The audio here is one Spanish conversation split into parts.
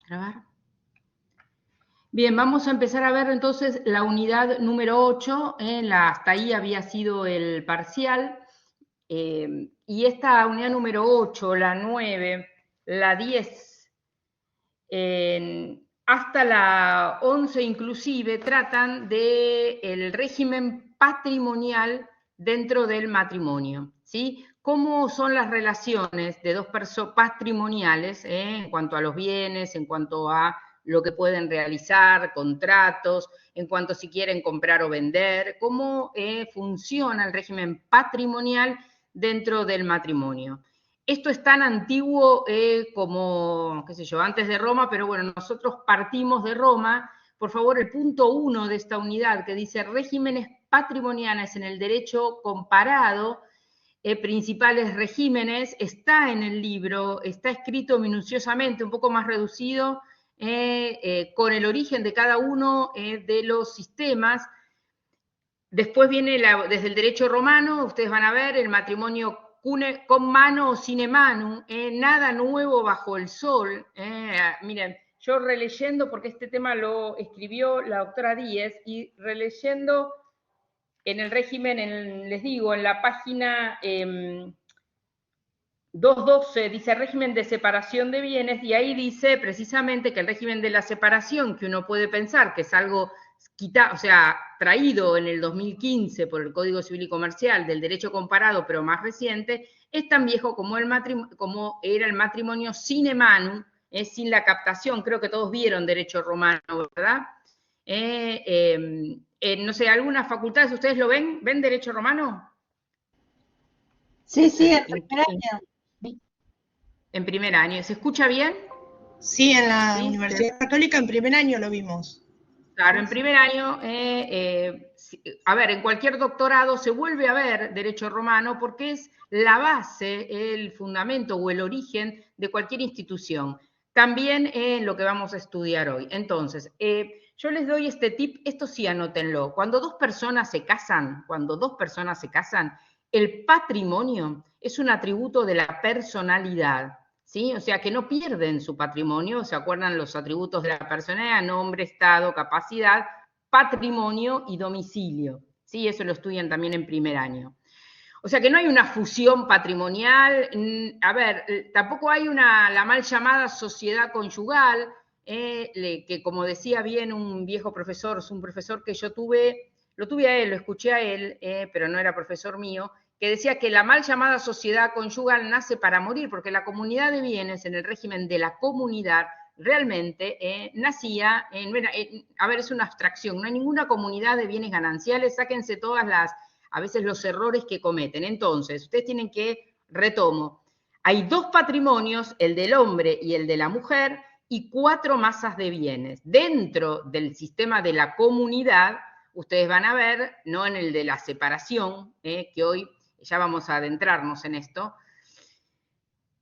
grabar. Bien, vamos a empezar a ver entonces la unidad número 8. Hasta ahí había sido el parcial. Y esta unidad número 8, la 9, la 10, hasta la 11 inclusive, tratan del régimen patrimonial dentro del matrimonio, ¿sí? ¿Cómo son las relaciones de dos personas patrimoniales en cuanto a los bienes, en cuanto a lo que pueden realizar, contratos, en cuanto si quieren comprar o vender? ¿Cómo funciona el régimen patrimonial dentro del matrimonio? Esto es tan antiguo como, qué sé yo, antes de Roma, pero bueno, nosotros partimos de Roma. Por favor, el punto 1 de esta unidad que dice regímenes patrimoniales en el derecho comparado, principales regímenes, está en el libro, está escrito minuciosamente, un poco más reducido, con el origen de cada uno de los sistemas. Después viene desde el derecho romano, ustedes van a ver el matrimonio con mano o sine manu, nada nuevo bajo el sol. Miren, yo releyendo, porque este tema lo escribió la doctora Díez, y releyendo en el régimen, les digo, en la página 212, dice régimen de separación de bienes, y ahí dice precisamente que el régimen de la separación, que uno puede pensar que es algo quitado, o sea, traído en el 2015 por el Código Civil y Comercial del derecho comparado, pero más reciente, es tan viejo como era el matrimonio sine manu, sin la captación. Creo que todos vieron derecho romano, ¿verdad? No sé, ¿algunas facultades ustedes lo ven? ¿Ven derecho romano? Sí, sí, en primer año. En primer año. ¿Se escucha bien? Sí, en la ¿Sí? Universidad Católica en primer año lo vimos. Claro, en primer año, a ver, en cualquier doctorado se vuelve a ver derecho romano porque es la base, el fundamento o el origen de cualquier institución. También en lo que vamos a estudiar hoy. Entonces, yo les doy este tip, esto sí anótenlo. Cuando dos personas se casan, el patrimonio es un atributo de la personalidad. ¿Sí? O sea, que no pierden su patrimonio. ¿Se acuerdan los atributos de la personalidad? Nombre, estado, capacidad, patrimonio y domicilio. ¿Sí? Eso lo estudian también en primer año. O sea que no hay una fusión patrimonial. A ver, tampoco hay la mal llamada sociedad conyugal, que como decía bien un viejo profesor, es un profesor que yo tuve, lo tuve a él, lo escuché a él, pero no era profesor mío, que decía que la mal llamada sociedad conyugal nace para morir, porque la comunidad de bienes en el régimen de la comunidad realmente nacía, a ver, es una abstracción, no hay ninguna comunidad de bienes gananciales, sáquense todas a veces los errores que cometen. Entonces, ustedes tienen que, retomo, hay dos patrimonios, el del hombre y el de la mujer, y 4 masas de bienes. Dentro del sistema de la comunidad, ustedes van a ver, no en el de la separación, que hoy ya vamos a adentrarnos en esto.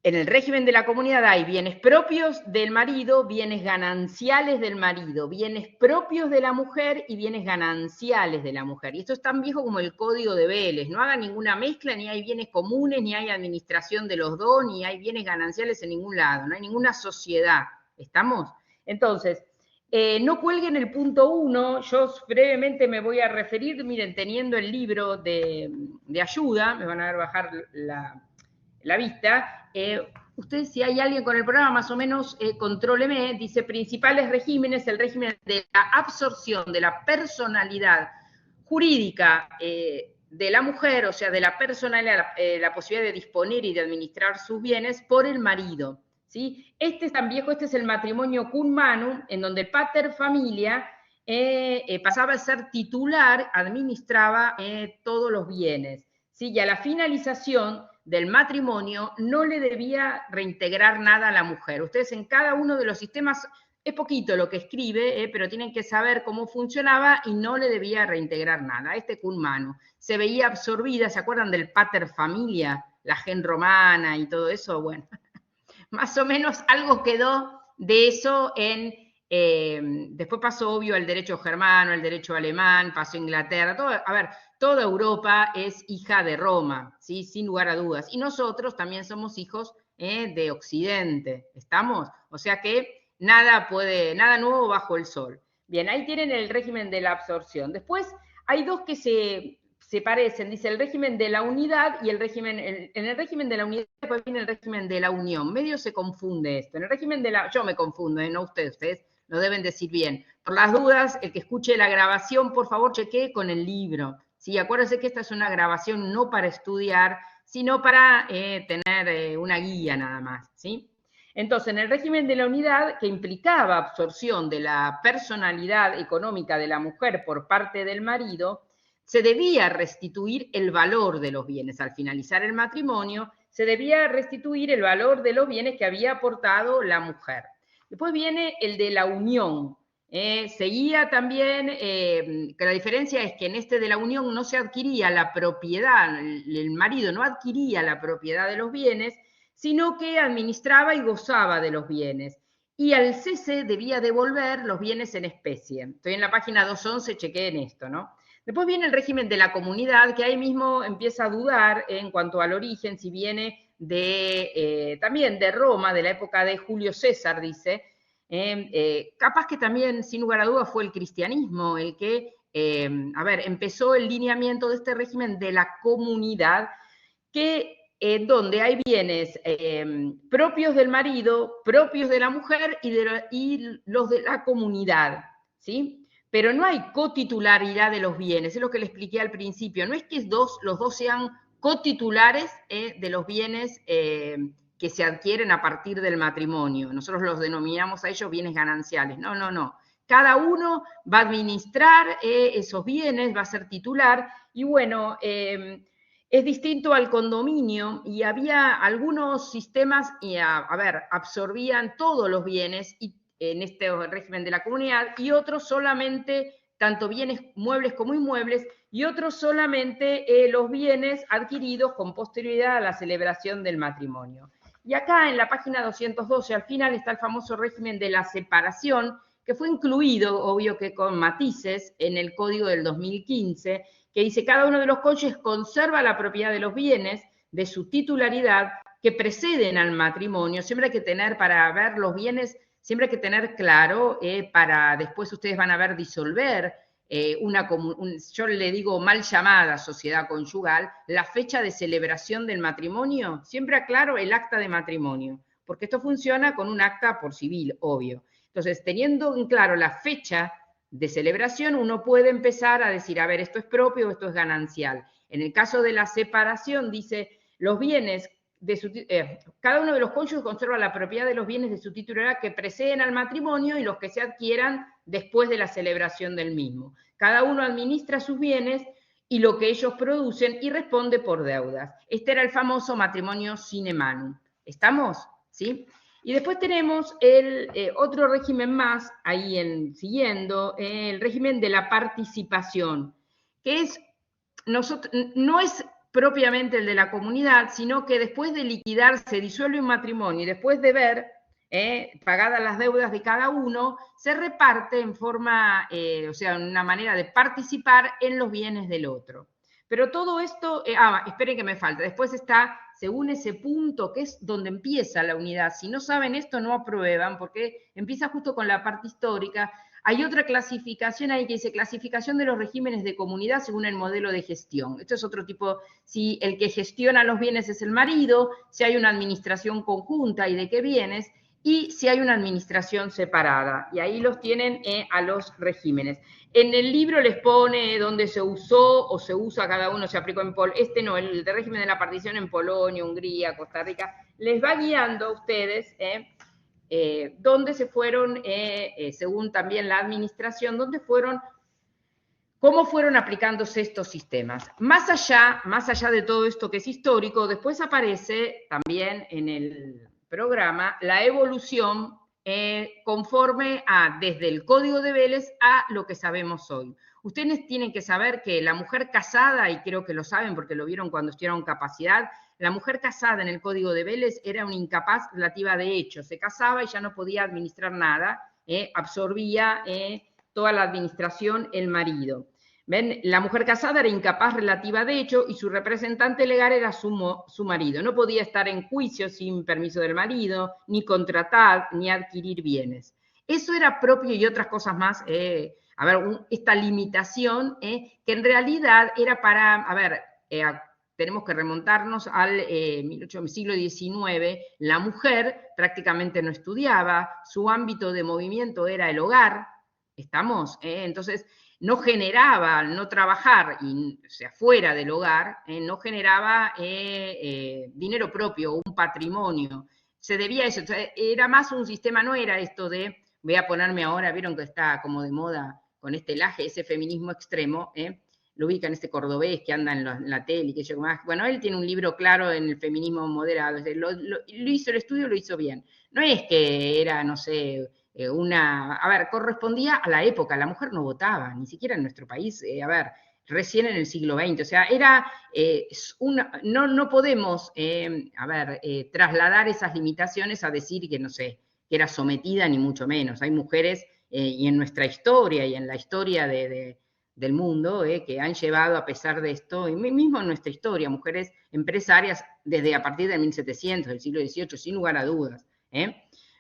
En el régimen de la comunidad hay bienes propios del marido, bienes gananciales del marido, bienes propios de la mujer y bienes gananciales de la mujer. Y esto es tan viejo como el Código de Vélez. No hagan ninguna mezcla, ni hay bienes comunes, ni hay administración de los dos, ni hay bienes gananciales en ningún lado. No hay ninguna sociedad. ¿Estamos? Entonces, no cuelguen el punto 1, yo brevemente me voy a referir, miren, teniendo el libro de ayuda, me van a ver bajar la vista. Ustedes, si hay alguien con el programa, más o menos contróleme, dice principales regímenes, el régimen de la absorción de la personalidad jurídica de la mujer, o sea, de la personalidad, la posibilidad de disponer y de administrar sus bienes por el marido. ¿Sí? Este es tan viejo, este es el matrimonio cum manu, en donde el pater familia pasaba a ser titular, administraba todos los bienes. ¿Sí? Y a la finalización del matrimonio no le debía reintegrar nada a la mujer. Ustedes en cada uno de los sistemas, es poquito lo que escribe, pero tienen que saber cómo funcionaba y no le debía reintegrar nada. Este cum manu se veía absorbida, ¿se acuerdan del pater familia? La gen romana y todo eso, bueno, más o menos algo quedó de eso después pasó obvio el derecho germano, el derecho alemán, pasó Inglaterra, todo, a ver, toda Europa es hija de Roma, ¿sí? Sin lugar a dudas. Y nosotros también somos hijos de Occidente, ¿estamos? O sea que nada nuevo bajo el sol. Bien, ahí tienen el régimen de la absorción. Después hay dos que se parecen, dice el régimen de la unidad y el régimen, en el régimen de la unidad después viene el régimen de la unión. Medio se confunde esto. En el régimen de la, yo me confundo, no ustedes lo deben decir bien. Por las dudas, el que escuche la grabación, por favor, chequee con el libro. ¿Sí? Acuérdense que esta es una grabación no para estudiar, sino para tener una guía nada más, ¿sí? Entonces, en el régimen de la unidad, que implicaba absorción de la personalidad económica de la mujer por parte del marido, se debía restituir el valor de los bienes. Al finalizar el matrimonio, se debía restituir el valor de los bienes que había aportado la mujer. Después viene el de la unión. Seguía también, que la diferencia es que en este de la unión no se adquiría la propiedad, el marido no adquiría la propiedad de los bienes, sino que administraba y gozaba de los bienes. Y al cese debía devolver los bienes en especie. Estoy en la página 211, chequeen esto, ¿no? Después viene el régimen de la comunidad, que ahí mismo empieza a dudar en cuanto al origen, si viene también de Roma, de la época de Julio César, dice. Capaz que también, sin lugar a dudas, fue el cristianismo el que, empezó el lineamiento de este régimen de la comunidad, que donde hay bienes propios del marido, propios de la mujer y los de la comunidad, ¿sí? Pero no hay cotitularidad de los bienes, es lo que le expliqué al principio. No es que los dos sean cotitulares de los bienes que se adquieren a partir del matrimonio. Nosotros los denominamos a ellos bienes gananciales. No, no, no. Cada uno va a administrar esos bienes, va a ser titular, y bueno, es distinto al condominio, y había algunos sistemas, absorbían todos los bienes y en este régimen de la comunidad, y otros solamente, tanto bienes muebles como inmuebles, y otros solamente los bienes adquiridos con posterioridad a la celebración del matrimonio. Y acá en la página 212, al final, está el famoso régimen de la separación, que fue incluido, obvio que con matices, en el Código del 2015, que dice: cada uno de los cónyuges conserva la propiedad de los bienes de su titularidad que preceden al matrimonio. Siempre hay que tener, para ver los bienes, siempre hay que tener claro, para después ustedes van a ver disolver yo le digo mal llamada sociedad conyugal, la fecha de celebración del matrimonio, siempre aclaro el acta de matrimonio, porque esto funciona con un acta por civil, obvio. Entonces, teniendo en claro la fecha de celebración, uno puede empezar a decir, a ver, esto es propio o esto es ganancial. En el caso de la separación, dice, los bienes cada uno de los cónyuges conserva la propiedad de los bienes de su titularidad que preceden al matrimonio y los que se adquieran después de la celebración del mismo. Cada uno administra sus bienes y lo que ellos producen y responde por deudas. Este era el famoso matrimonio sine manu. ¿Estamos? ¿Sí? Y después tenemos el otro régimen más, ahí siguiendo, el régimen de la participación, que no es propiamente el de la comunidad, sino que después de liquidar se disuelve un matrimonio y después de ver pagadas las deudas de cada uno, se reparte en forma, una manera de participar en los bienes del otro. Pero todo esto, esperen que me falta, después está, según ese punto, que es donde empieza la unidad. Si no saben esto, no aprueban, porque empieza justo con la parte histórica. Hay otra clasificación ahí que dice clasificación de los regímenes de comunidad según el modelo de gestión. Esto es otro tipo, si el que gestiona los bienes es el marido, si hay una administración conjunta y de qué bienes, y si hay una administración separada. Y ahí los tienen a los regímenes. En el libro les pone dónde se usó o se usa, cada uno se aplicó en el de régimen de la partición en Polonia, Hungría, Costa Rica. Les va guiando a ustedes dónde se fueron, según también la administración, cómo fueron aplicándose estos sistemas. Más allá de todo esto que es histórico, después aparece también en el programa la evolución conforme desde el Código de Vélez a lo que sabemos hoy. Ustedes tienen que saber que la mujer casada, y creo que lo saben porque lo vieron cuando estudiaron capacidad, la mujer casada en el Código de Vélez era una incapaz relativa de hecho. Se casaba y ya no podía administrar nada, absorbía toda la administración el marido. ¿Ven? La mujer casada era incapaz relativa de hecho y su representante legal era su marido. No podía estar en juicio sin permiso del marido, ni contratar, ni adquirir bienes. Eso era propio y otras cosas más. A ver, esta limitación que en realidad era para, a ver, tenemos que remontarnos al siglo XIX, la mujer prácticamente no estudiaba, su ámbito de movimiento era el hogar, ¿estamos? Entonces, no generaba, no trabajar, o sea, fuera del hogar, no generaba dinero propio, un patrimonio. Se debía a eso. Entonces, era más un sistema, no era esto de, voy a ponerme ahora, vieron que está como de moda con este laje, ese feminismo extremo, lo ubican este cordobés que anda en la tele y que yo más. Bueno, él tiene un libro claro en el feminismo moderado, lo hizo el estudio, lo hizo bien. No es que era, no sé, a ver, correspondía a la época, la mujer no votaba, ni siquiera en nuestro país, a ver, recién en el siglo XX, o sea, era no podemos, a ver, trasladar esas limitaciones a decir que, no sé, que era sometida, ni mucho menos. Hay mujeres, y en nuestra historia, y en la historia del mundo, que han llevado a pesar de esto, y mismo en nuestra historia, mujeres empresarias desde a partir de 1700, del siglo XVIII, sin lugar a dudas.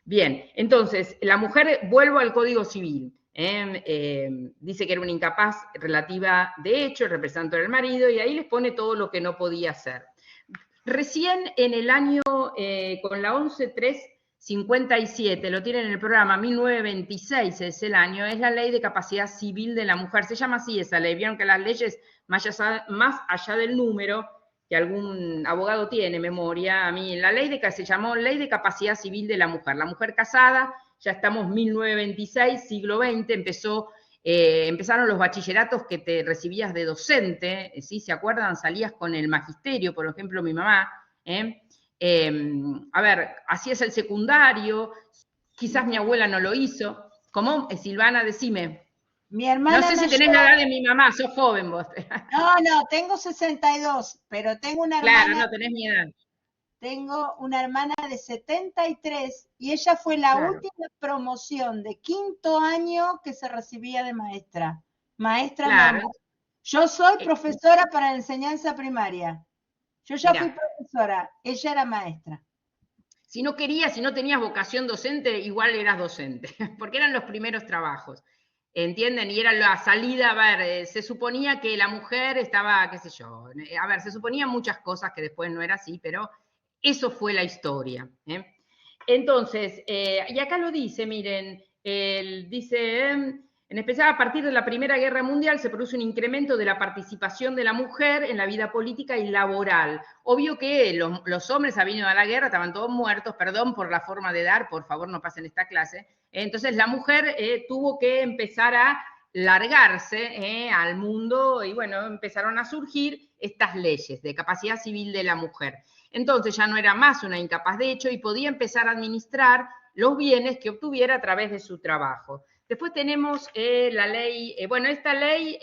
Bien, entonces, la mujer, vuelvo al Código Civil, dice que era una incapaz relativa de hecho, el representante del marido, y ahí les pone todo lo que no podía hacer. Recién en el año, con la 11.357, lo tienen en el programa, 1926 es el año, es la ley de capacidad civil de la mujer. Se llama así esa ley. Vieron que las leyes, más allá del número, que algún abogado tiene memoria, a mí, la ley se llamó Ley de Capacidad Civil de la Mujer. La mujer casada, ya estamos 1926, siglo XX, empezaron los bachilleratos que te recibías de docente, ¿sí? ¿Se acuerdan? Salías con el magisterio, por ejemplo, mi mamá, a ver, hacías el secundario, quizás mi abuela no lo hizo. ¿Cómo? Silvana, decime. Mi hermana no sé si tenés la edad de mi mamá, sos joven vos. No, tengo 62, pero tengo una hermana. Claro, no tenés mi edad. Tengo una hermana de 73 y ella fue la última promoción de 5º año que se recibía de maestra. Maestra normal. Yo soy profesora para enseñanza primaria. Yo ya fui profesora, ella era maestra. Si no querías, si no tenías vocación docente, igual eras docente, porque eran los primeros trabajos. ¿Entienden? Y era la salida, a ver, se suponía que la mujer estaba, qué sé yo, a ver, se suponían muchas cosas que después no era así, pero eso fue la historia. Entonces, y acá lo dice, miren, dice, en especial a partir de la Primera Guerra Mundial se produce un incremento de la participación de la mujer en la vida política y laboral. Obvio que los hombres habiendo ido a la guerra estaban todos muertos, perdón por la forma de dar, por favor no pasen esta clase. Entonces la mujer tuvo que empezar a largarse al mundo y bueno, empezaron a surgir estas leyes de capacidad civil de la mujer. Entonces ya no era más una incapaz de hecho y podía empezar a administrar los bienes que obtuviera a través de su trabajo. Después tenemos la ley, bueno, esta ley,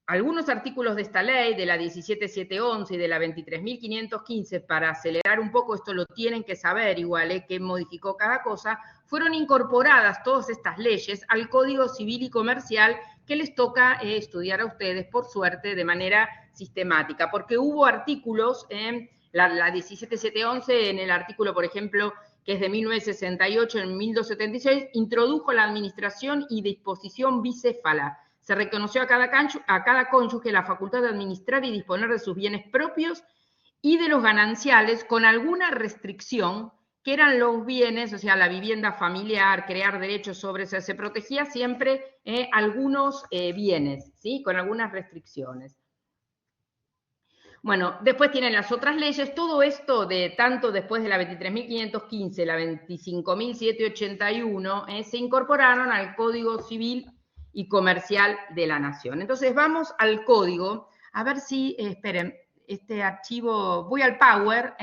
algunos artículos de esta ley, de la 17.711 y de la 23.515, para acelerar un poco, esto lo tienen que saber igual, que modificó cada cosa, fueron incorporadas todas estas leyes al Código Civil y Comercial que les toca estudiar a ustedes, por suerte, de manera sistemática, porque hubo artículos, la 17.711 en el artículo, por ejemplo, que es de 1968 en 1276, introdujo la administración y disposición bicéfala. Se reconoció a cada cónyuge la facultad de administrar y disponer de sus bienes propios y de los gananciales con alguna restricción, que eran los bienes, o sea, la vivienda familiar, crear derechos sobre eso, se protegía siempre algunos bienes, ¿sí? Con algunas restricciones. Bueno, después tienen las otras leyes, todo esto de tanto después de la 23.515, la 25.781, se incorporaron al Código Civil y Comercial de la Nación. Entonces vamos al código, a ver si, esperen, este archivo, voy al Power,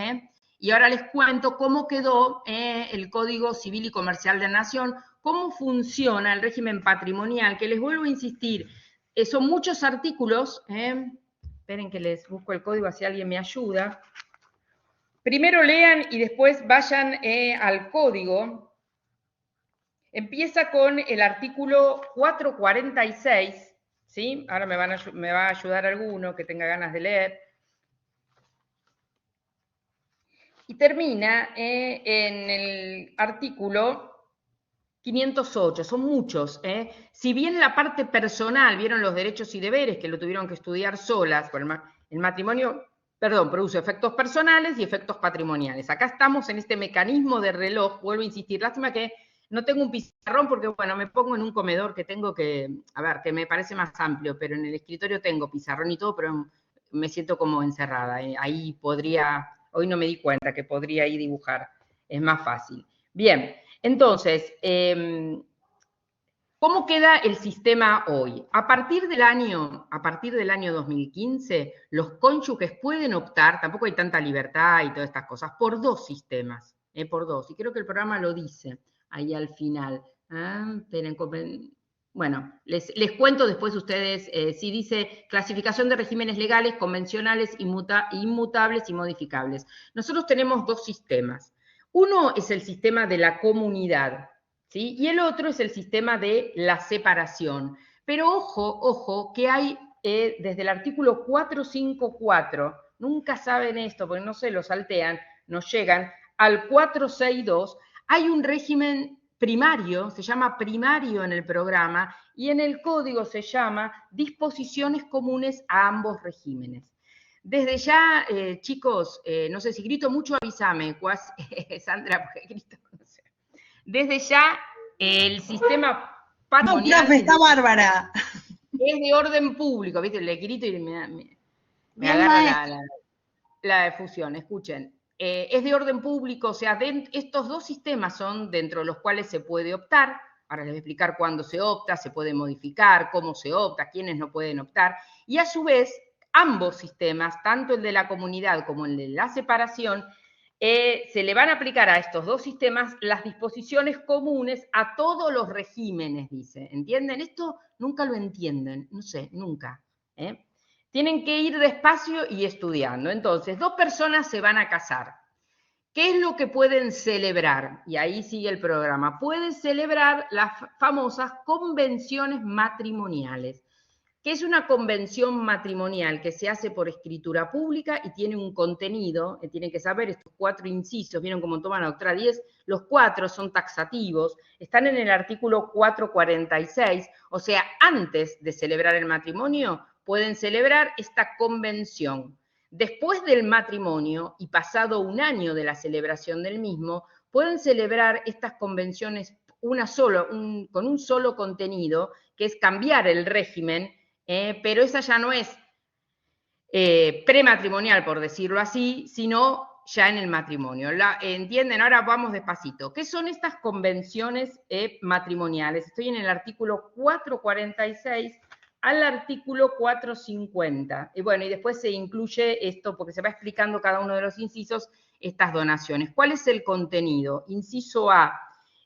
y ahora les cuento cómo quedó el Código Civil y Comercial de la Nación, cómo funciona el régimen patrimonial, que les vuelvo a insistir, son muchos artículos, esperen que les busco el código, si alguien me ayuda. Primero lean y después vayan al código. Empieza con el artículo 446, ¿Sí? Ahora me va a ayudar alguno que tenga ganas de leer. Y termina en el artículo 508, son muchos. Si bien la parte personal, vieron los derechos y deberes, que lo tuvieron que estudiar solas, por el matrimonio, perdón, produce efectos personales y efectos patrimoniales. Acá estamos en este mecanismo de reloj, vuelvo a insistir, lástima que no tengo un pizarrón porque, bueno, me pongo en un comedor que tengo que, a ver, que me parece más amplio, pero en el escritorio tengo pizarrón y todo, pero me siento como encerrada. Ahí podría, hoy no me di cuenta que podría ahí dibujar, es más fácil. Bien, entonces, ¿cómo queda el sistema hoy? A partir del año 2015, los cónyuges pueden optar, tampoco hay tanta libertad y todas estas cosas, por dos sistemas, por dos. Y creo que el programa lo dice ahí al final. Bueno, les cuento después ustedes, si dice clasificación de regímenes legales, convencionales, inmutables y modificables. Nosotros tenemos dos sistemas. Uno es el sistema de la comunidad, ¿sí? Y el otro es el sistema de la separación. Pero ojo, que hay desde el artículo 454, nunca saben esto porque no se lo saltean, nos llegan, al 462, hay un régimen primario, se llama primario en el programa, y en el código se llama disposiciones comunes a ambos regímenes. Desde ya, chicos, no sé si grito mucho, avísame, Sandra, porque grito, no sé. Desde ya, el sistema patrimonial... No, profe, está bárbara. Es de orden público, ¿viste? Le grito y me agarra la efusión. Escuchen, es de orden público, o sea, estos dos sistemas son dentro de los cuales se puede optar. Ahora les voy a explicar cuándo se opta, se puede modificar, cómo se opta, quiénes no pueden optar. Y a su vez, ambos sistemas, tanto el de la comunidad como el de la separación, se le van a aplicar a estos dos sistemas las disposiciones comunes a todos los regímenes, dice. ¿Entienden? Esto nunca lo entienden, no sé, nunca. Tienen que ir despacio y estudiando. Entonces, dos personas se van a casar. ¿Qué es lo que pueden celebrar? Y ahí sigue el programa. Pueden celebrar las famosas convenciones matrimoniales. ¿Qué es una convención matrimonial? Que se hace por escritura pública y tiene un contenido, tienen que saber estos 4 incisos, vieron cómo toman la doctrina 10, los 4 son taxativos, están en el artículo 446, o sea, antes de celebrar el matrimonio, pueden celebrar esta convención. Después del matrimonio y pasado un año de la celebración del mismo, pueden celebrar estas convenciones con un solo contenido, que es cambiar el régimen, pero esa ya no es prematrimonial, por decirlo así, sino ya en el matrimonio. ¿Entienden? Ahora vamos despacito. ¿Qué son estas convenciones matrimoniales? Estoy en el artículo 446 al artículo 450. Y bueno, y después se incluye esto, porque se va explicando cada uno de los incisos, estas donaciones. ¿Cuál es el contenido? Inciso A.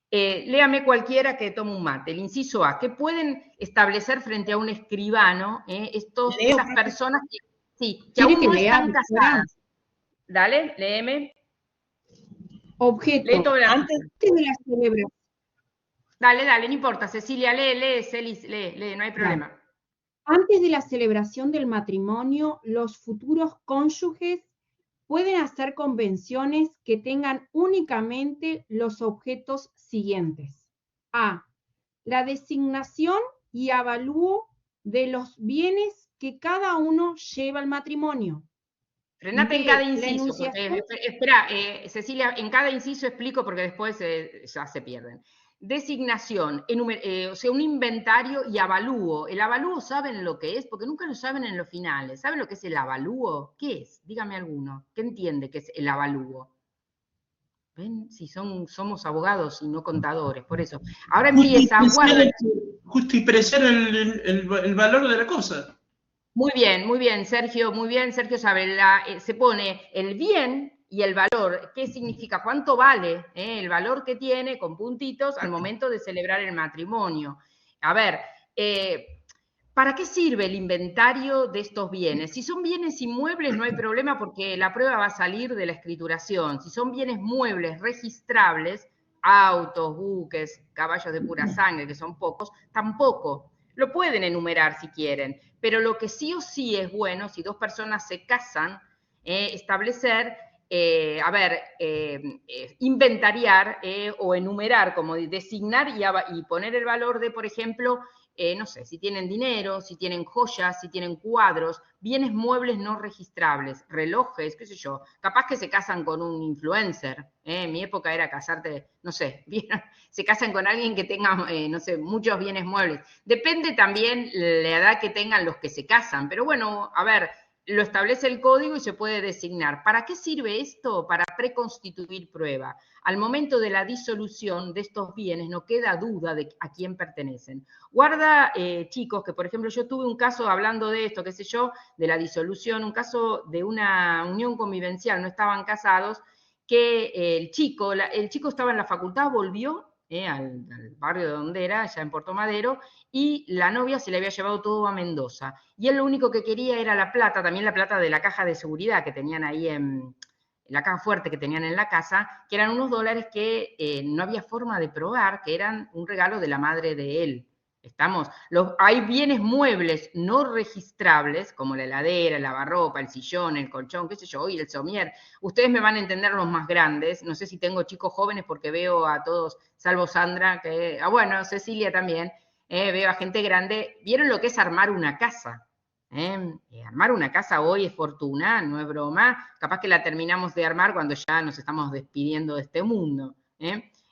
Léame cualquiera que tome un mate. El inciso A, ¿qué pueden establecer frente a un escribano estas personas que aún no están casadas? Dale, léeme. Objeto. Antes de la celebración. Dale, no importa. Cecilia, lee, Celis, lee, no hay problema. Antes de la celebración del matrimonio, los futuros cónyuges pueden hacer convenciones que tengan únicamente los objetos siguientes. A. La designación y avalúo de los bienes que cada uno lleva al matrimonio. Frenate en cada inciso. Espera, Cecilia, en cada inciso explico porque después ya se pierden. Designación, o sea, un inventario y avalúo. ¿El avalúo saben lo que es? Porque nunca lo saben en los finales. ¿Saben lo que es el avalúo? ¿Qué es? Dígame alguno. ¿Qué entiende que es el avalúo? ¿Ven? Si somos abogados y no contadores, por eso. Ahora empieza... Justipreciar el valor de la cosa. Muy bien, Sergio sabe, se pone el bien y el valor. ¿Qué significa? ¿Cuánto vale el valor que tiene con puntitos al momento de celebrar el matrimonio? A ver, ¿para qué sirve el inventario de estos bienes? Si son bienes inmuebles no hay problema porque la prueba va a salir de la escrituración. Si son bienes muebles registrables, autos, buques, caballos de pura sangre, que son pocos, tampoco. lo pueden enumerar si quieren, pero lo que sí o sí es bueno, si dos personas se casan, establecer, inventariar o enumerar, como designar y poner el valor de, por ejemplo, no sé, si tienen dinero, si tienen joyas, si tienen cuadros, bienes muebles no registrables, relojes, qué sé yo, capaz que se casan con un influencer, en mi época era casarte, no sé, se casan con alguien que tenga, no sé, muchos bienes muebles. Depende también la edad que tengan los que se casan, pero bueno, a ver, lo establece el código y se puede designar. ¿Para qué sirve esto? Para preconstituir prueba. Al momento de la disolución de estos bienes no queda duda de a quién pertenecen. Guarda, chicos, que por ejemplo yo tuve un caso hablando de esto, qué sé yo, de la disolución, un caso de una unión convivencial, no estaban casados, que el chico estaba en la facultad, volvió al barrio de donde era, allá en Puerto Madero, y la novia se le había llevado todo a Mendoza. Y él lo único que quería era la plata, también la plata de la caja de seguridad que tenían ahí en la caja fuerte que tenían en la casa, que eran unos dólares que no había forma de probar, que eran un regalo de la madre de él. Hay bienes muebles no registrables, como la heladera, el lavarropa, el sillón, el colchón, qué sé yo, y el somier. Ustedes me van a entender los más grandes. No sé si tengo chicos jóvenes porque veo a todos, salvo Sandra, bueno, Cecilia también, veo a gente grande. ¿Vieron lo que es armar una casa? Armar una casa hoy es fortuna, no es broma. Capaz que la terminamos de armar cuando ya nos estamos despidiendo de este mundo.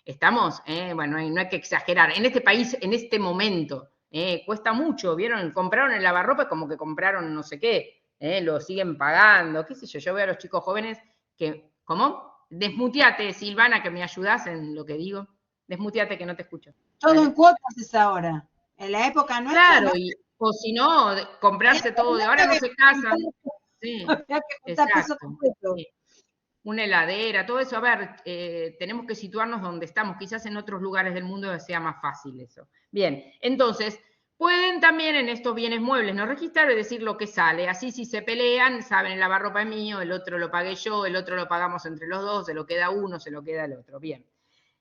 Estamos, bueno, no hay que exagerar. En este país, en este momento, cuesta mucho, ¿vieron? Compraron el lavarropa como que compraron no sé qué, lo siguen pagando, qué sé yo. Yo veo a los chicos jóvenes que, ¿cómo? Desmuteate, Silvana, que me ayudás en lo que digo. Desmuteate que no te escucho. Todo en cuotas es ahora. En la época nuestra. Claro, o si no, comprarse todo de ahora no se casan. Sí, exacto. Sí. Una heladera, todo eso. A ver, tenemos que situarnos donde estamos. Quizás en otros lugares del mundo sea más fácil eso. Bien, entonces, pueden también en estos bienes muebles no registrar y decir lo que sale. Así si se pelean, saben, el lavarropa es mío, el otro lo pagué yo, el otro lo pagamos entre los dos, se lo queda uno, se lo queda el otro. Bien.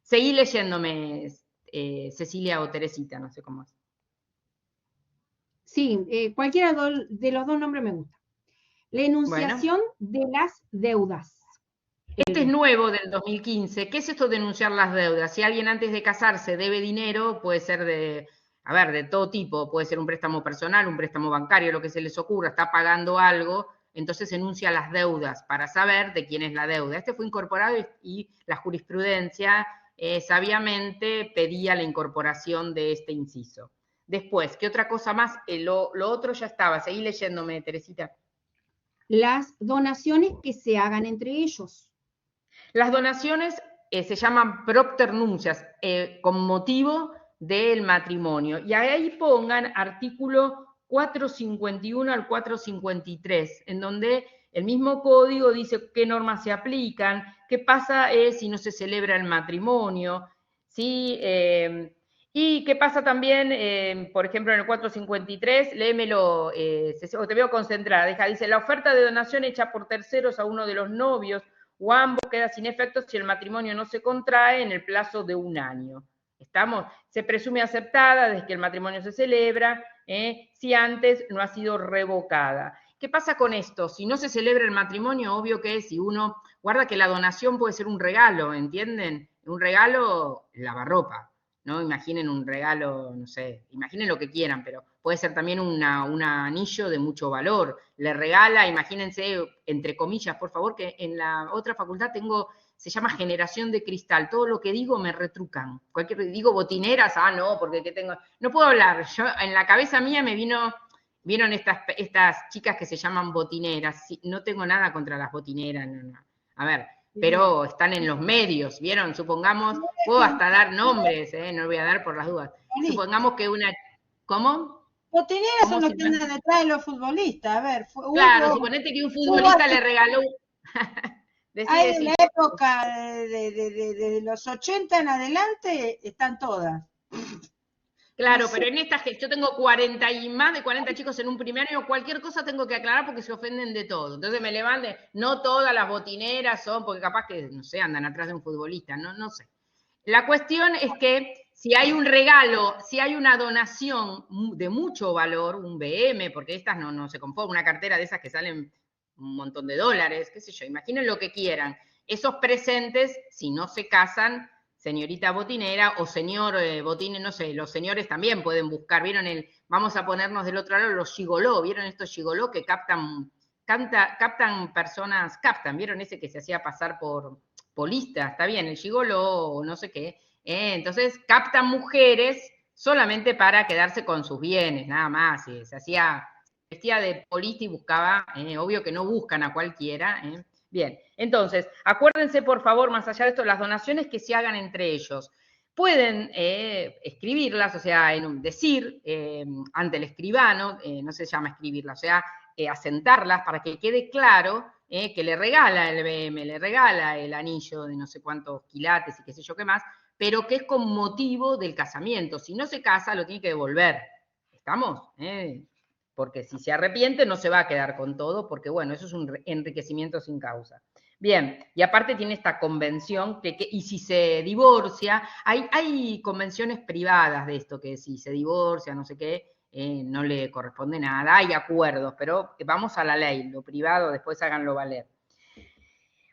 Seguí leyéndome, Cecilia o Teresita, no sé cómo es. Sí, cualquiera de los dos nombres me gusta. La enunciación de las deudas. Este es nuevo del 2015. ¿Qué es esto de denunciar las deudas? Si alguien antes de casarse debe dinero, puede ser de todo tipo, puede ser un préstamo personal, un préstamo bancario, lo que se les ocurra, está pagando algo, entonces enuncia las deudas para saber de quién es la deuda. Este fue incorporado y la jurisprudencia sabiamente pedía la incorporación de este inciso. Después, ¿qué otra cosa más? Lo otro ya estaba, seguí leyéndome, Teresita. Las donaciones que se hagan entre ellos. Las donaciones se llaman propter nuntias, con motivo del matrimonio. Y ahí pongan artículo 451 al 453, en donde el mismo código dice qué normas se aplican, qué pasa si no se celebra el matrimonio, ¿sí? Y qué pasa también, por ejemplo, en el 453, léemelo, te veo concentrada, dice, la oferta de donación hecha por terceros a uno de los novios o ambos queda sin efecto si el matrimonio no se contrae en el plazo de 1 año. ¿Estamos? Se presume aceptada desde que el matrimonio se celebra, si antes no ha sido revocada. ¿Qué pasa con esto? Si no se celebra el matrimonio, obvio que si uno, guarda que la donación puede ser un regalo, ¿entienden? Un regalo, lavarropa, ¿no? Imaginen un regalo, no sé, imaginen lo que quieran, pero puede ser también un anillo de mucho valor. Le regala, imagínense, entre comillas, por favor, que en la otra facultad se llama generación de cristal. Todo lo que digo me retrucan. Digo botineras, no, porque ¿qué tengo? No puedo hablar. Yo, en la cabeza mía vieron estas chicas que se llaman botineras. Sí, no tengo nada contra las botineras, no. A ver, pero están en los medios, ¿vieron? Supongamos, puedo hasta dar nombres, no voy a dar por las dudas. Supongamos que una... ¿Cómo? Botineras son los que andan detrás de los futbolistas, a ver. Claro, suponete que un futbolista le regaló... Hay de la época de los 80 en adelante, están todas. Claro, no sé. Pero en esta, yo tengo 40 y más de 40 chicos en un primario, cualquier cosa tengo que aclarar porque se ofenden de todo. Entonces me levanten, no todas las botineras son, porque capaz que, no sé, andan atrás de un futbolista, no sé. La cuestión es que si hay un regalo, si hay una donación de mucho valor, un BM, porque estas no se conforman, una cartera de esas que salen un montón de dólares, qué sé yo, imaginen lo que quieran. Esos presentes, si no se casan, señorita botinera o señor botine, no sé, los señores también pueden buscar, ¿vieron vamos a ponernos del otro lado, los gigoló, ¿vieron estos gigoló que captan personas, ¿vieron ese que se hacía pasar por polista? Está bien, el gigoló o no sé qué. Entonces captan mujeres solamente para quedarse con sus bienes, nada más. Y se vestía de polista y buscaba, obvio que no buscan a cualquiera. Bien, entonces, acuérdense por favor, más allá de esto, las donaciones que se hagan entre ellos. Pueden escribirlas, o sea, decir ante el escribano, no se llama escribirlas, o sea, asentarlas para que quede claro que le regala el BM, le regala el anillo de no sé cuántos quilates y qué sé yo qué más, pero que es con motivo del casamiento. Si no se casa, lo tiene que devolver. ¿Estamos? Porque si se arrepiente, no se va a quedar con todo, porque bueno, eso es un enriquecimiento sin causa. Bien, y aparte tiene esta convención, y si se divorcia, hay convenciones privadas de esto, que si se divorcia, no sé qué, no le corresponde nada, hay acuerdos, pero vamos a la ley, lo privado después háganlo valer.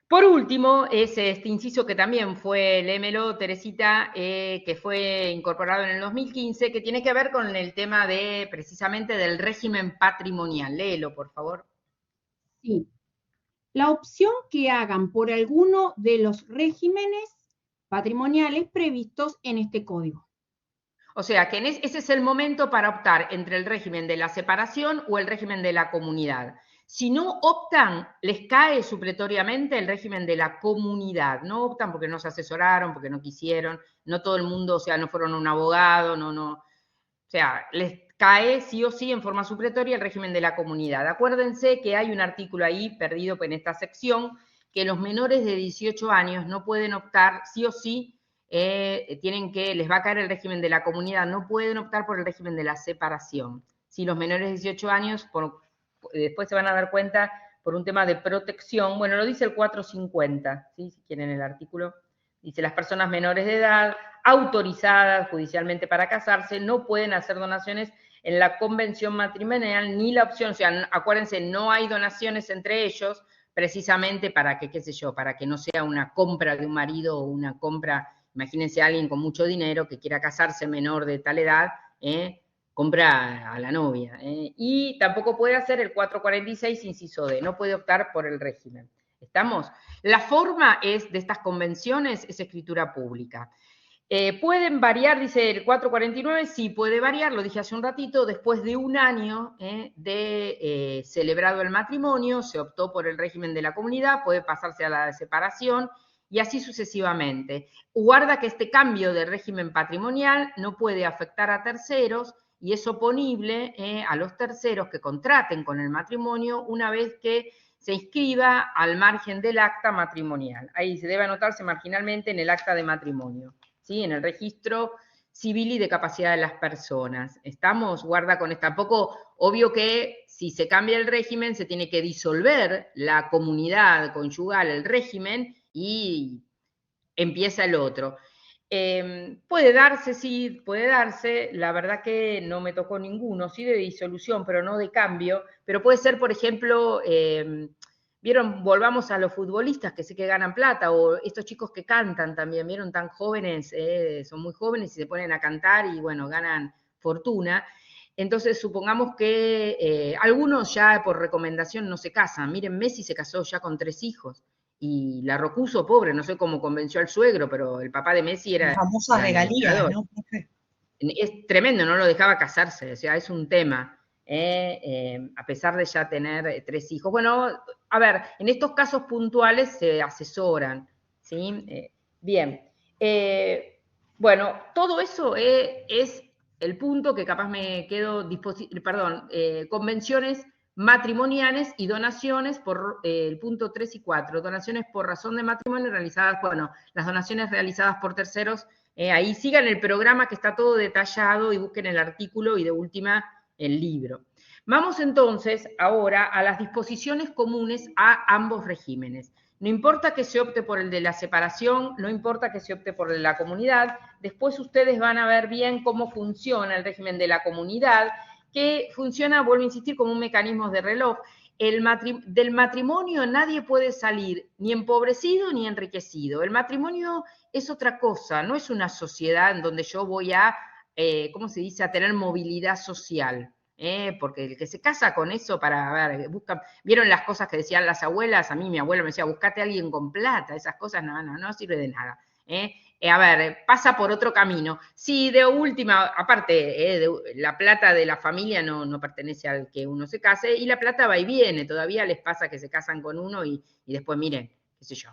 Por último, es este inciso que también fue, léemelo, Teresita, que fue incorporado en el 2015, que tiene que ver con el tema precisamente del régimen patrimonial. Léelo, por favor. Sí. La opción que hagan por alguno de los regímenes patrimoniales previstos en este código. O sea, que ese es el momento para optar entre el régimen de la separación o el régimen de la comunidad. Si no optan, les cae supletoriamente el régimen de la comunidad. No optan porque no se asesoraron, porque no quisieron, no todo el mundo, o sea, no fueron a un abogado, o sea, les cae sí o sí en forma supletoria el régimen de la comunidad. Acuérdense que hay un artículo ahí perdido en esta sección, que los menores de 18 años no pueden optar sí o sí, les va a caer el régimen de la comunidad, no pueden optar por el régimen de la separación. Si los menores de 18 años, después se van a dar cuenta por un tema de protección, bueno, lo dice el 450, ¿sí? Si quieren el artículo, dice las personas menores de edad autorizadas judicialmente para casarse no pueden hacer donaciones en la convención matrimonial ni la opción, o sea, acuérdense, no hay donaciones entre ellos precisamente para que, qué sé yo, para que no sea una compra de un marido o una compra, imagínense a alguien con mucho dinero que quiera casarse menor de tal edad, compra a la novia. Y tampoco puede hacer el 446, inciso D, no puede optar por el régimen. ¿Estamos? La forma de estas convenciones es escritura pública. Pueden variar, dice el 449, sí puede variar, lo dije hace un ratito, después de un año de celebrado el matrimonio, se optó por el régimen de la comunidad, puede pasarse a la separación y así sucesivamente. Guarda que este cambio de régimen patrimonial no puede afectar a terceros y es oponible a los terceros que contraten con el matrimonio una vez que se inscriba al margen del acta matrimonial. Ahí se debe anotarse marginalmente en el acta de matrimonio, ¿sí? En el registro civil y de capacidad de las personas. ¿Estamos? Guarda con esta. Tampoco, obvio que si se cambia el régimen, se tiene que disolver la comunidad conyugal, el régimen, y empieza el otro. Puede darse, sí, puede darse, la verdad que no me tocó ninguno, sí de disolución, pero no de cambio, pero puede ser, por ejemplo, vieron, volvamos a los futbolistas que sé que ganan plata, o estos chicos que cantan también, vieron, tan jóvenes, son muy jóvenes y se ponen a cantar y bueno, ganan fortuna. Entonces, supongamos que algunos ya por recomendación no se casan. Miren, Messi se casó ya con 3 hijos. Y la Rocuso, pobre, no sé cómo convenció al suegro, pero el papá de Messi era... Las famosas regalías, ¿no? Es tremendo, no lo dejaba casarse, o sea, es un tema, a pesar de ya tener 3 hijos. Bueno, a ver, en estos casos puntuales se asesoran, ¿sí? Bien. Bueno, todo eso es el punto que capaz me quedo, convenciones matrimoniales y donaciones por el punto 3 y 4, donaciones por razón de matrimonio realizadas, bueno, las donaciones realizadas por terceros, ahí sigan el programa que está todo detallado y busquen el artículo y de última el libro. Vamos entonces ahora a las disposiciones comunes a ambos regímenes. No importa que se opte por el de la separación, no importa que se opte por el de la comunidad, después ustedes van a ver bien cómo funciona el régimen de la comunidad, que funciona, vuelvo a insistir, como un mecanismo de reloj. Del matrimonio nadie puede salir ni empobrecido ni enriquecido. El matrimonio es otra cosa, no es una sociedad en donde yo voy a, ¿cómo se dice?, a tener movilidad social. Porque el que se casa con eso para ver, vieron las cosas que decían las abuelas, a mí mi abuela me decía, buscate a alguien con plata, esas cosas no sirve de nada. A ver, pasa por otro camino. Sí, de última, aparte, la plata de la familia no pertenece al que uno se case, y la plata va y viene, todavía les pasa que se casan con uno y después, miren, qué sé yo,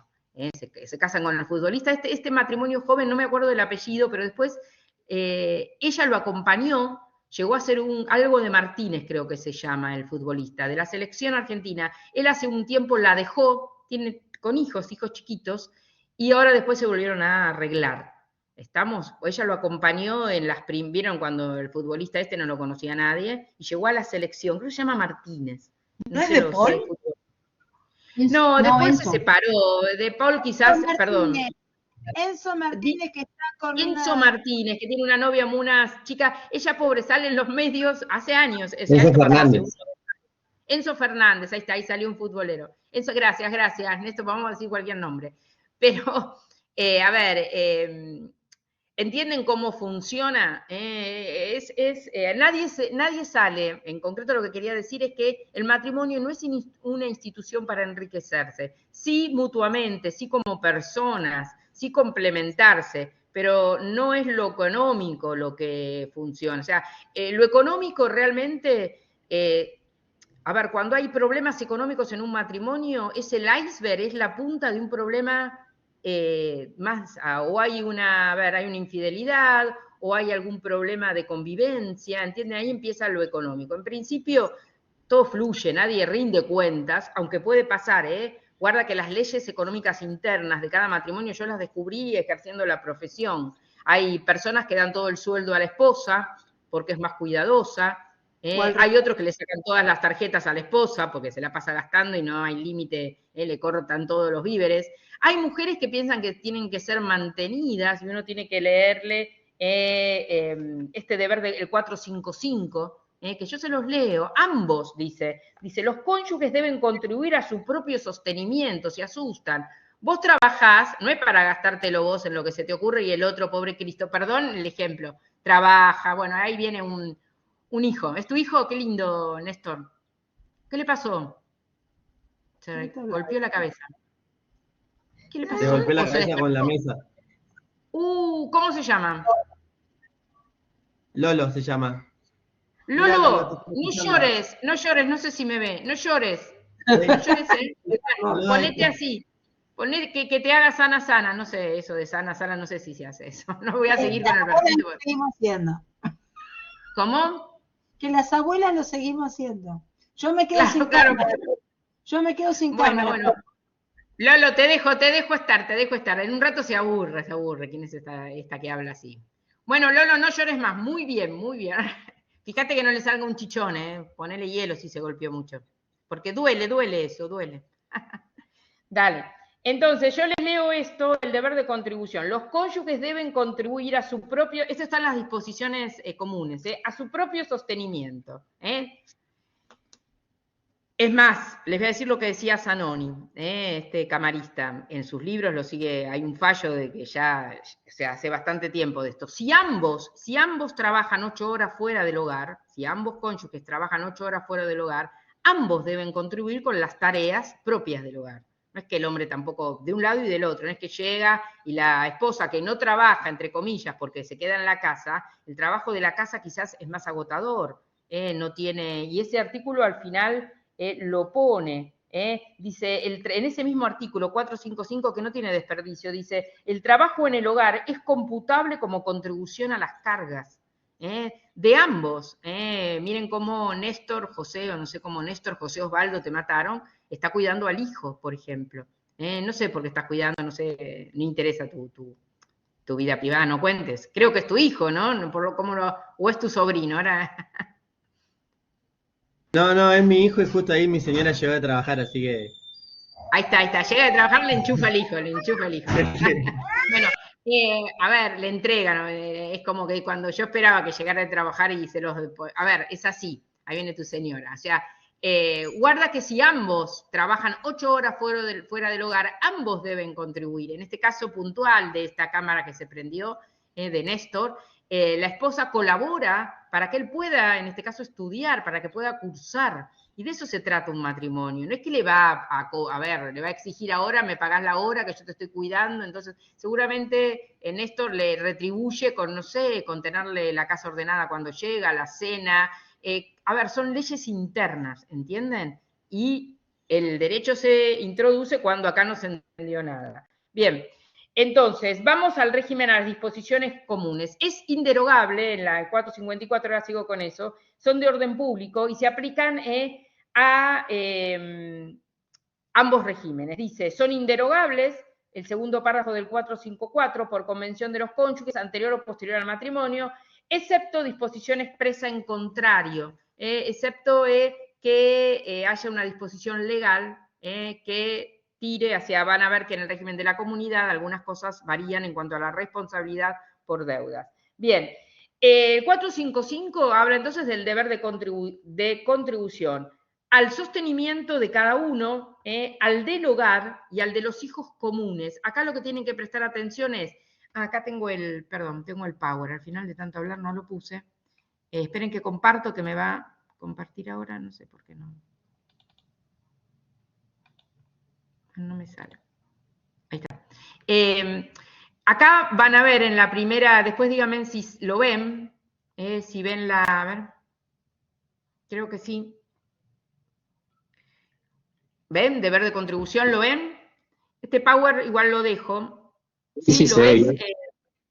se casan con el futbolista. Este matrimonio joven, no me acuerdo del apellido, pero después ella lo acompañó. Llegó a ser algo de Martínez, creo que se llama, el futbolista, de la selección argentina. Él hace un tiempo la dejó, tiene con hijos chiquitos, y ahora después se volvieron a arreglar. Ella lo acompañó vieron cuando el futbolista no lo conocía a nadie, y llegó a la selección, creo que se llama Martínez. ¿No es de Paul? No, después se separó. De Paul quizás, perdón. Enzo Martínez, que está con Enzo Martínez, que tiene una novia, una chica, ella pobre, sale en los medios hace años. Enzo Fernández. Enzo Fernández, ahí está, ahí salió un futbolero. Enzo, gracias, Néstor, vamos a decir cualquier nombre. Pero, a ver, ¿entienden cómo funciona? Nadie sale, en concreto lo que quería decir es que el matrimonio no es una institución para enriquecerse, sí mutuamente, sí como personas, sí complementarse, pero no es lo económico lo que funciona. O sea, lo económico realmente, a ver, cuando hay problemas económicos en un matrimonio, es el iceberg, es la punta de un problema más, o hay una infidelidad, o hay algún problema de convivencia, ¿entienden? Ahí empieza lo económico. En principio, todo fluye, nadie rinde cuentas, aunque puede pasar, Guarda que las leyes económicas internas de cada matrimonio yo las descubrí ejerciendo la profesión. Hay personas que dan todo el sueldo a la esposa porque es más cuidadosa. Hay otros que le sacan todas las tarjetas a la esposa porque se la pasa gastando y no hay límite, le cortan todos los víveres. Hay mujeres que piensan que tienen que ser mantenidas y uno tiene que leerle este deber del 455, que yo se los leo, ambos, dice, los cónyuges deben contribuir a su propio sostenimiento, se asustan. Vos trabajás, no es para gastártelo vos en lo que se te ocurre y el otro, pobre Cristo, perdón el ejemplo, trabaja, bueno, ahí viene un hijo. ¿Es tu hijo? Qué lindo, Néstor. ¿Qué le pasó? Se golpeó la cabeza. ¿Qué le pasó? Se golpeó la cabeza con la mesa. ¿Cómo se llama? Lolo se llama. Lolo, no llores, no sé si me ve, no llores. No llores, ponete así. Ponete que te haga sana, no sé, eso de sana, no sé si se hace eso. No voy a seguir con el versículo. Lo seguimos haciendo. ¿Cómo? Que las abuelas lo seguimos haciendo. Yo me quedo sin cámara. Yo me quedo sin cámara. Bueno. Lolo, te dejo estar. En un rato se aburre. ¿Quién es esta que habla así? Bueno, Lolo, no llores más. Muy bien. Fíjate que no le salga un chichón, Ponele hielo si se golpeó mucho. Porque duele eso. Dale. Entonces, yo les leo esto, el deber de contribución. Los cónyuges deben contribuir a su propio, estas están las disposiciones comunes, a su propio sostenimiento. Es más, les voy a decir lo que decía Zanoni, este camarista, en sus libros lo sigue, hay un fallo de que ya, hace bastante tiempo de esto. Si ambos trabajan 8 horas fuera del hogar, si ambos cónyuges trabajan 8 horas fuera del hogar, ambos deben contribuir con las tareas propias del hogar. No es que el hombre tampoco, de un lado y del otro, no es que llega y la esposa que no trabaja, entre comillas, porque se queda en la casa, el trabajo de la casa quizás es más agotador, no tiene, y ese artículo al final lo pone, dice, en ese mismo artículo 455 que no tiene desperdicio, dice, el trabajo en el hogar es computable como contribución a las cargas de ambos. Miren cómo Néstor José, o no sé cómo Néstor José Osvaldo te mataron, está cuidando al hijo, por ejemplo. No sé por qué estás cuidando, no sé, no interesa tu vida privada, no cuentes. Creo que es tu hijo, ¿no? O es tu sobrino, ahora. No, es mi hijo y justo ahí mi señora llegó a trabajar, así que Ahí está, llega de trabajar, le enchufa el hijo. Bueno, a ver, le entregan, es como que cuando yo esperaba que llegara de trabajar y se los... A ver, es así, ahí viene tu señora, o sea, guarda que si ambos trabajan 8 horas fuera del hogar, ambos deben contribuir. En este caso puntual de esta cámara que se prendió, de Néstor, la esposa colabora para que él pueda, en este caso, estudiar, para que pueda cursar. Y de eso se trata un matrimonio. No es que le va le va a exigir ahora, me pagás la hora que yo te estoy cuidando. Entonces, seguramente Néstor le retribuye con, no sé, con tenerle la casa ordenada cuando llega, la cena. A ver, son leyes internas, ¿entienden? Y el derecho se introduce cuando acá no se entendió nada. Bien, entonces, vamos al régimen, a las disposiciones comunes. Es inderogable, en la 454, ahora sigo con eso, son de orden público y se aplican a ambos regímenes. Dice, son inderogables, el segundo párrafo del 454, por convención de los cónyuges, anterior o posterior al matrimonio, excepto disposición expresa en contrario, excepto que haya una disposición legal que tire hacia, van a ver que en el régimen de la comunidad algunas cosas varían en cuanto a la responsabilidad por deudas. Bien, el 455 habla entonces del deber de contribución al sostenimiento de cada uno, al del hogar y al de los hijos comunes. Acá lo que tienen que prestar atención es, acá tengo el Power, al final de tanto hablar no lo puse. Esperen que comparto, que me va a compartir ahora, no sé por qué no. No me sale. Ahí está. Acá van a ver en la primera, después díganme si lo ven, si ven la, a ver, creo que sí. ¿Ven? Deber de contribución, ¿lo ven? Este Power igual lo dejo. Sí, ¿Lo ves?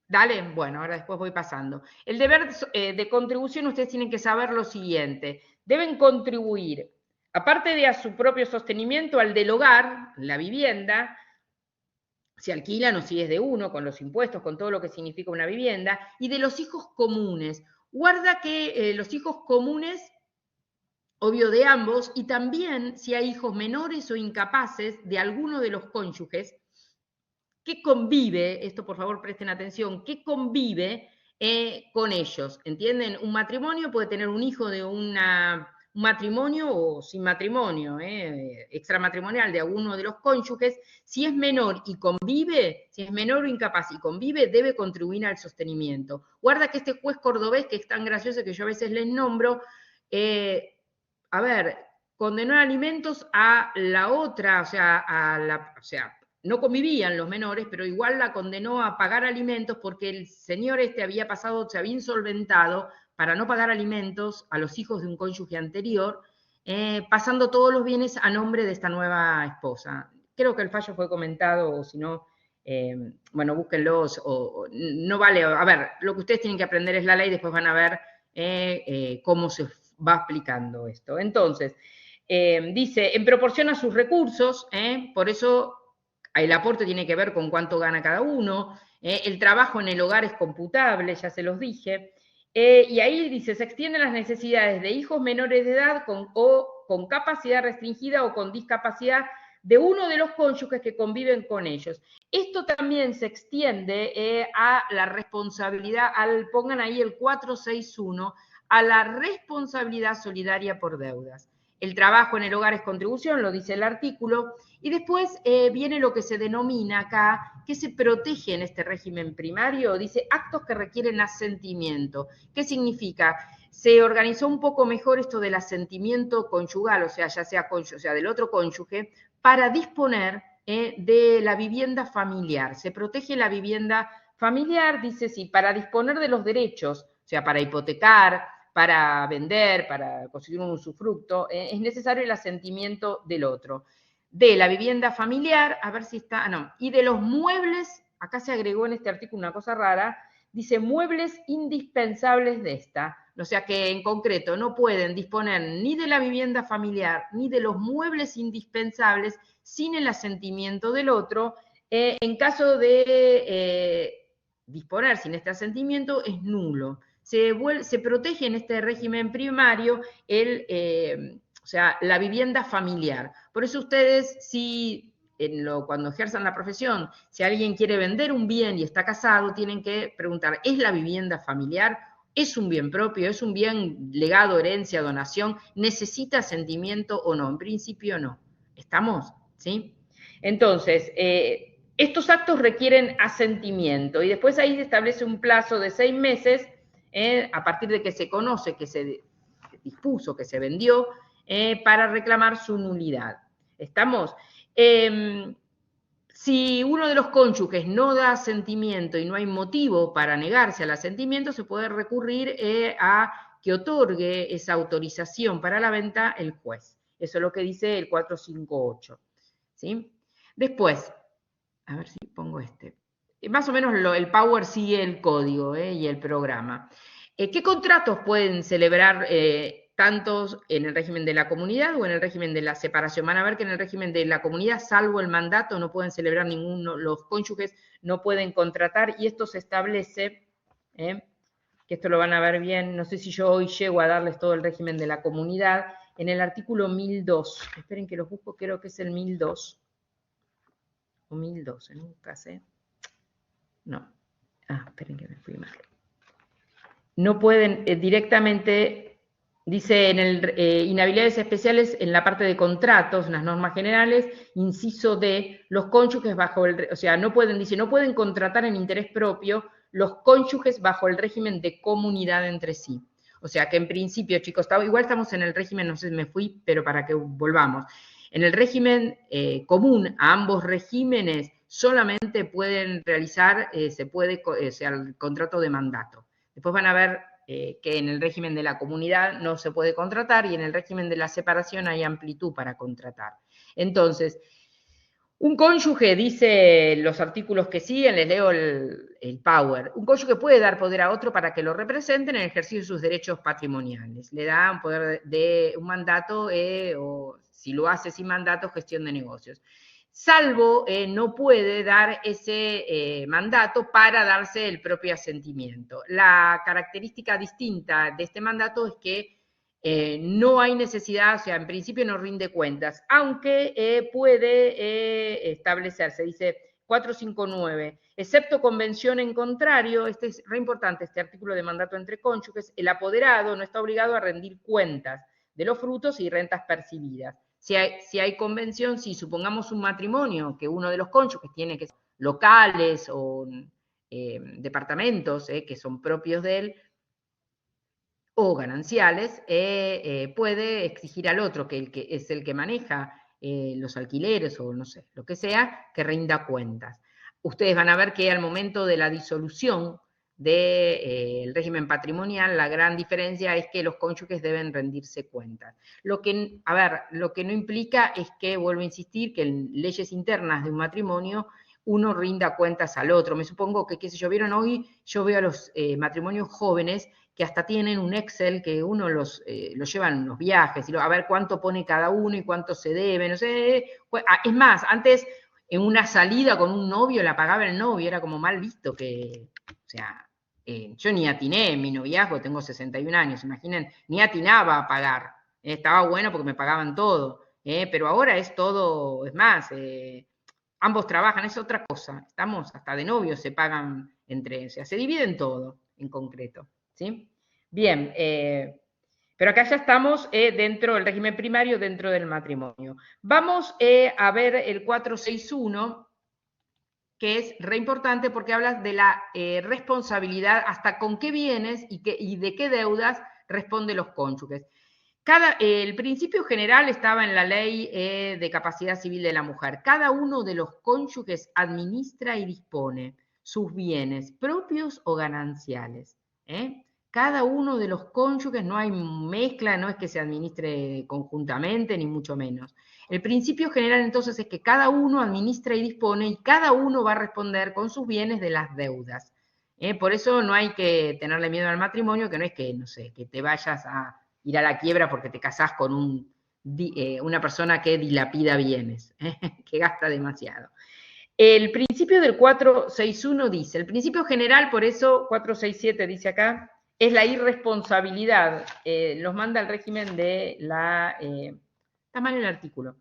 Dale, bueno, ahora después voy pasando. El deber de contribución, ustedes tienen que saber lo siguiente. Deben contribuir, aparte de a su propio sostenimiento, al del hogar, la vivienda, si alquilan o si es de uno, con los impuestos, con todo lo que significa una vivienda, y de los hijos comunes. Guarda que los hijos comunes, obvio de ambos, y también si hay hijos menores o incapaces de alguno de los cónyuges, que convive, esto por favor presten atención, que convive con ellos, ¿entienden? Un matrimonio puede tener un hijo de un matrimonio o sin matrimonio, extramatrimonial de alguno de los cónyuges. Si es menor y convive, si es menor o incapaz y convive, debe contribuir al sostenimiento. Guarda que este juez cordobés, que es tan gracioso que yo a veces les nombro, condenó alimentos a la otra, o sea, no convivían los menores, pero igual la condenó a pagar alimentos porque el señor se había insolventado para no pagar alimentos a los hijos de un cónyuge anterior, pasando todos los bienes a nombre de esta nueva esposa. Creo que el fallo fue comentado, o si no, bueno, búsquenlos, no vale, a ver, lo que ustedes tienen que aprender es la ley, después van a ver cómo se va explicando esto. Entonces, dice, en proporción a sus recursos, por eso el aporte tiene que ver con cuánto gana cada uno, el trabajo en el hogar es computable, ya se los dije, y ahí dice, se extienden las necesidades de hijos menores de edad con capacidad restringida o con discapacidad de uno de los cónyuges que conviven con ellos. Esto también se extiende a la responsabilidad, pongan ahí el 461, a la responsabilidad solidaria por deudas. El trabajo en el hogar es contribución, lo dice el artículo, y después viene lo que se denomina acá, que se protege en este régimen primario, dice actos que requieren asentimiento. ¿Qué significa? Se organizó un poco mejor esto del asentimiento conyugal, o sea, ya sea del otro cónyuge, para disponer de la vivienda familiar. Se protege la vivienda familiar, dice, sí, para disponer de los derechos, o sea, para hipotecar, para vender, para conseguir un usufructo, es necesario el asentimiento del otro. De la vivienda familiar, a ver si está, y de los muebles, acá se agregó en este artículo una cosa rara, dice muebles indispensables de esta, o sea que en concreto no pueden disponer ni de la vivienda familiar ni de los muebles indispensables sin el asentimiento del otro. En caso de disponer sin este asentimiento es nulo. Se protege en este régimen primario o sea, la vivienda familiar. Por eso ustedes, si cuando ejerzan la profesión, si alguien quiere vender un bien y está casado, tienen que preguntar, ¿es la vivienda familiar? ¿Es un bien propio? ¿Es un bien legado, herencia, donación? ¿Necesita asentimiento o no? En principio no. ¿Estamos? ¿Sí? Entonces, estos actos requieren asentimiento y después ahí se establece un plazo de 6 meses a partir de que se conoce, que se dispuso, que se vendió, para reclamar su nulidad. ¿Estamos? Si uno de los cónyuges no da asentimiento y no hay motivo para negarse al asentimiento, se puede recurrir a que otorgue esa autorización para la venta el juez. Eso es lo que dice el 458. ¿Sí? Después, a ver si pongo este. Más o menos el Power sigue el código y el programa. ¿Qué contratos pueden celebrar tantos en el régimen de la comunidad o en el régimen de la separación? Van a ver que en el régimen de la comunidad, salvo el mandato, no pueden celebrar ninguno, los cónyuges no pueden contratar, y esto se establece, que esto lo van a ver bien, no sé si yo hoy llego a darles todo el régimen de la comunidad, en el artículo 1002, esperen que los busco, creo que es el 1002, o 1012, nunca sé, no, esperen que me fui mal. No pueden directamente, dice en el inhabilidades especiales, en la parte de contratos, en las normas generales, inciso D, los cónyuges bajo el, o sea, no pueden, dice, no pueden contratar en interés propio los cónyuges bajo el régimen de comunidad entre sí. O sea que en principio, chicos, igual estamos en el régimen, no sé si me fui, pero para que volvamos. En el régimen común, a ambos regímenes solamente pueden realizar, o sea, el contrato de mandato. Después van a ver que en el régimen de la comunidad no se puede contratar y en el régimen de la separación hay amplitud para contratar. Entonces, un cónyuge, dice los artículos que siguen, les leo el Power. Un cónyuge puede dar poder a otro para que lo representen en el ejercicio de sus derechos patrimoniales. Le da un poder de un mandato o si lo hace sin mandato, gestión de negocios. Salvo no puede dar ese mandato para darse el propio asentimiento. La característica distinta de este mandato es que no hay necesidad, o sea, en principio no rinde cuentas, aunque puede establecerse, dice 459, excepto convención en contrario, este es re importante, este artículo de mandato entre cónyuges, el apoderado no está obligado a rendir cuentas de los frutos y rentas percibidas. Si hay convención, si supongamos un matrimonio que uno de los cónyuges tiene que ser locales o departamentos que son propios de él, o gananciales, puede exigir al otro, que es el que maneja los alquileres o no sé, lo que sea, que rinda cuentas. Ustedes van a ver que al momento de la disolución del régimen patrimonial, la gran diferencia es que los cónyuges deben rendirse cuentas. Lo que no implica es que, vuelvo a insistir, que en leyes internas de un matrimonio uno rinda cuentas al otro. Me supongo que, qué sé yo, vieron hoy, yo veo a los matrimonios jóvenes que hasta tienen un Excel que uno los llevan en los viajes, y a ver cuánto pone cada uno y cuánto se debe, no sé. Es más, antes en una salida con un novio la pagaba el novio, era como mal visto que, o sea, yo ni atiné en mi noviazgo, tengo 61 años, imaginen, ni atinaba a pagar. Estaba bueno porque me pagaban todo, pero ahora es todo, es más, ambos trabajan, es otra cosa. Estamos hasta de novios, se pagan entre, o sea, se dividen todo en concreto. ¿Sí? Bien, pero acá ya estamos dentro del régimen primario, dentro del matrimonio. Vamos a ver el 461, que es re importante porque habla de la responsabilidad, hasta con qué bienes y de qué deudas responden los cónyuges. El principio general estaba en la ley de capacidad civil de la mujer. Cada uno de los cónyuges administra y dispone sus bienes propios o gananciales. Cada uno de los cónyuges, no hay mezcla, no es que se administre conjuntamente, ni mucho menos. El principio general entonces es que cada uno administra y dispone y cada uno va a responder con sus bienes de las deudas. Por eso no hay que tenerle miedo al matrimonio, que no es que, no sé, que te vayas a ir a la quiebra porque te casás con una persona que dilapida bienes, que gasta demasiado. El principio del 461 dice, el principio general, por eso 467 dice acá, es la irresponsabilidad. Los manda el régimen de la... está mal el artículo.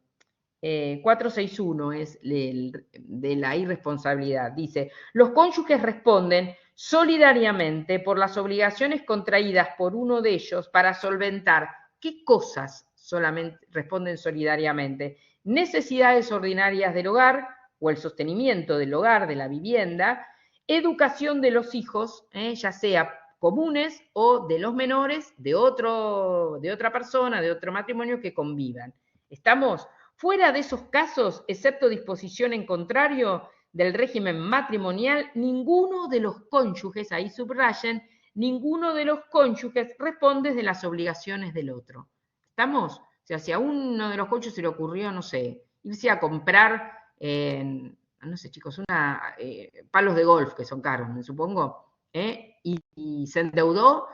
461 es de la irresponsabilidad. Dice, los cónyuges responden solidariamente por las obligaciones contraídas por uno de ellos para solventar qué cosas solamente responden solidariamente. Necesidades ordinarias del hogar o el sostenimiento del hogar, de la vivienda, educación de los hijos, ya sea comunes o de los menores de otra persona, de otro matrimonio que convivan. ¿Estamos? Fuera de esos casos, excepto disposición en contrario del régimen matrimonial, ninguno de los cónyuges, ahí subrayen, ninguno de los cónyuges responde de las obligaciones del otro. ¿Estamos? O sea, si a uno de los cónyuges se le ocurrió, no sé, irse a comprar, no sé chicos, palos de golf que son caros, me supongo, y se endeudó,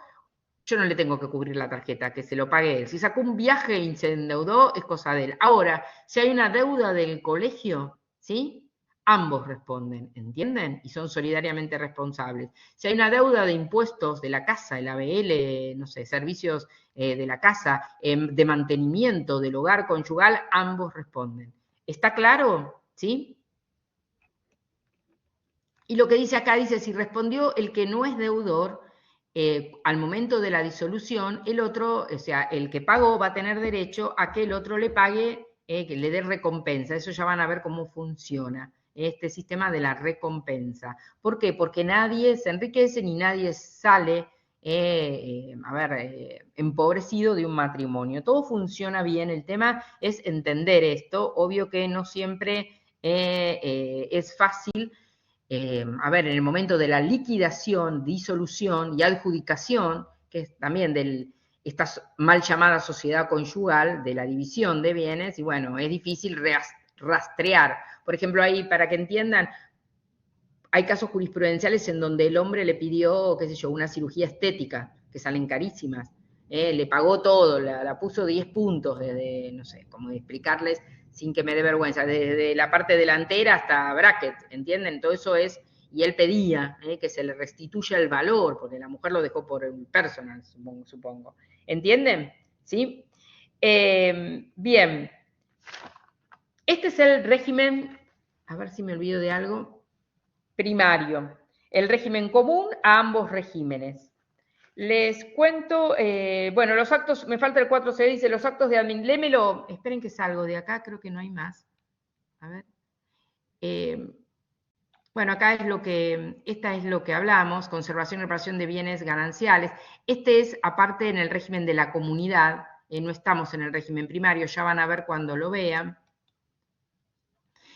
yo no le tengo que cubrir la tarjeta, que se lo pague él. Si sacó un viaje y se endeudó, es cosa de él. Ahora, si hay una deuda del colegio, ¿sí? Ambos responden, ¿entienden? Y son solidariamente responsables. Si hay una deuda de impuestos de la casa, el ABL, no sé, servicios de la casa, de mantenimiento del hogar conyugal, ambos responden. ¿Está claro? ¿Sí? Y lo que dice acá, dice, si respondió el que no es deudor, al momento de la disolución, el otro, o sea, el que pagó va a tener derecho a que el otro le pague, que le dé recompensa. Eso ya van a ver cómo funciona este sistema de la recompensa. ¿Por qué? Porque nadie se enriquece ni nadie sale, empobrecido de un matrimonio. Todo funciona bien. El tema es entender esto. Obvio que no siempre es fácil. En el momento de la liquidación, disolución y adjudicación, que es también de esta mal llamada sociedad conyugal, de la división de bienes, y bueno, es difícil rastrear. Por ejemplo, ahí, para que entiendan, hay casos jurisprudenciales en donde el hombre le pidió, qué sé yo, una cirugía estética, que salen carísimas, le pagó todo, la puso 10 puntos, desde, no sé, cómo explicarles sin que me dé vergüenza, desde la parte delantera hasta bracket, ¿entienden? Todo eso es, y él pedía que se le restituya el valor, porque la mujer lo dejó por un personal, supongo. ¿Entienden? ¿Sí? Bien. Este es el régimen, a ver si me olvido de algo, primario. El régimen común a ambos regímenes. Les cuento, bueno, los actos, me falta el 4C, dice los actos de admin, lémelo, esperen que salgo de acá, creo que no hay más. A ver. Bueno, acá es esta es lo que hablamos, conservación y reparación de bienes gananciales. Este es, aparte, en el régimen de la comunidad, no estamos en el régimen primario, ya van a ver cuando lo vean.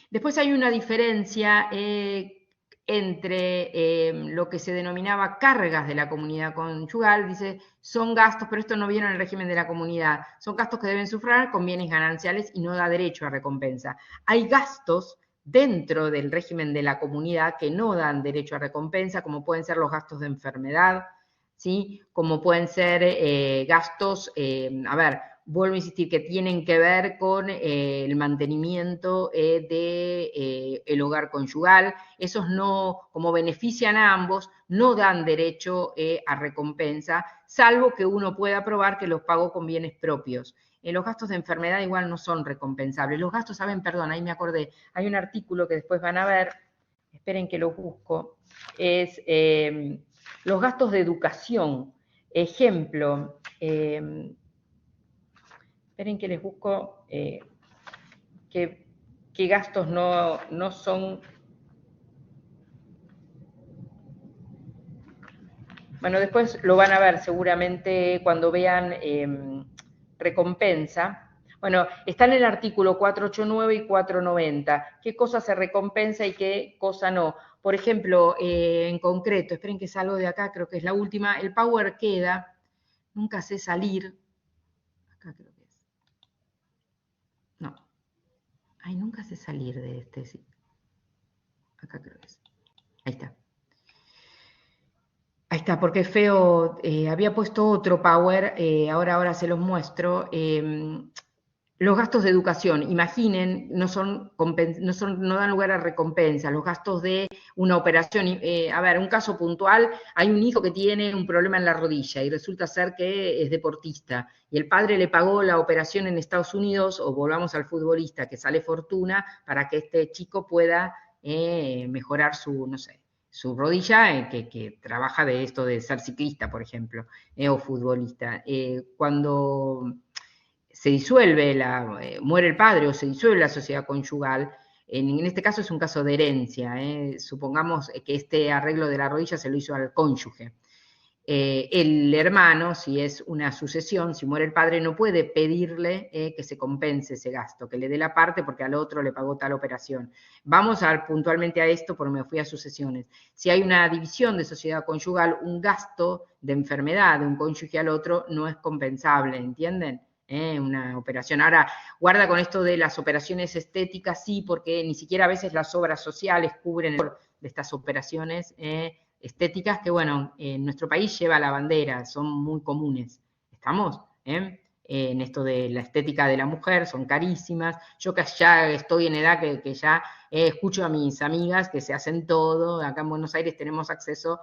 Después hay una diferencia entre lo que se denominaba cargas de la comunidad conyugal, dice, son gastos, pero esto no viene en el régimen de la comunidad, son gastos que deben sufragar con bienes gananciales y no da derecho a recompensa. Hay gastos dentro del régimen de la comunidad que no dan derecho a recompensa, como pueden ser los gastos de enfermedad, ¿sí? Como pueden ser gastos, vuelvo a insistir, que tienen que ver con el mantenimiento del hogar conyugal. Esos no, como benefician a ambos, no dan derecho a recompensa, salvo que uno pueda probar que los pagó con bienes propios. Los gastos de enfermedad igual no son recompensables. Los gastos, perdón, ahí me acordé, hay un artículo que después van a ver, esperen que lo busco, es los gastos de educación. Ejemplo, esperen que les busco qué gastos no son. Bueno, después lo van a ver seguramente cuando vean recompensa. Bueno, está en el artículo 489 y 490. ¿Qué cosa se recompensa y qué cosa no? Por ejemplo, en concreto, esperen que salgo de acá, creo que es la última, el power queda, nunca sé salir. Acá creo que es. No. Ay, nunca sé salir de este. Sí. Acá creo que es. Ahí está. Ahí está, porque es feo. Había puesto otro power, ahora se los muestro. Los gastos de educación, imaginen, no dan lugar a recompensa. Los gastos de una operación, a ver, un caso puntual, hay un hijo que tiene un problema en la rodilla y resulta ser que es deportista y el padre le pagó la operación en Estados Unidos, o volvamos al futbolista, que sale fortuna, para que este chico pueda mejorar su, no sé, su rodilla, que trabaja de esto de ser ciclista, por ejemplo, o futbolista. Cuando se disuelve, muere el padre o se disuelve la sociedad conyugal, en este caso es un caso de herencia, supongamos que este arreglo de la rodilla se lo hizo al cónyuge. El hermano, si es una sucesión, si muere el padre, no puede pedirle que se compense ese gasto, que le dé la parte porque al otro le pagó tal operación. Vamos puntualmente a esto porque me fui a sucesiones. Si hay una división de sociedad conyugal, un gasto de enfermedad de un cónyuge al otro no es compensable, ¿entienden? Una operación. Ahora, guarda con esto de las operaciones estéticas, sí, porque ni siquiera a veces las obras sociales cubren de estas operaciones estéticas que, bueno, en nuestro país lleva la bandera, son muy comunes. ¿Estamos? En esto de la estética de la mujer, son carísimas. Yo que ya estoy en edad que ya escucho a mis amigas que se hacen todo, acá en Buenos Aires tenemos acceso,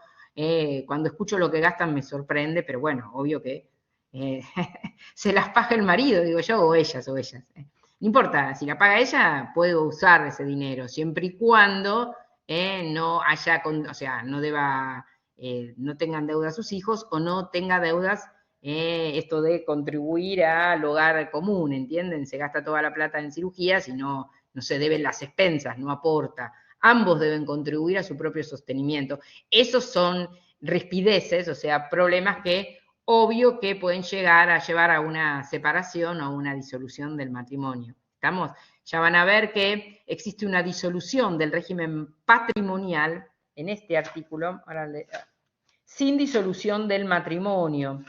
cuando escucho lo que gastan me sorprende, pero bueno, obvio que se las paga el marido, digo yo, o ellas. No importa, si la paga ella, puedo usar ese dinero, siempre y cuando no haya, o sea, no deba, no tengan deudas sus hijos o no tenga deudas, esto de contribuir al hogar común, ¿entienden? Se gasta toda la plata en cirugías y no se deben las expensas, no aporta. Ambos deben contribuir a su propio sostenimiento. Esos son rispideces, o sea, problemas que obvio que pueden llegar a llevar a una separación o a una disolución del matrimonio. ¿Estamos? Ya van a ver que existe una disolución del régimen patrimonial en este artículo, sin disolución del matrimonio.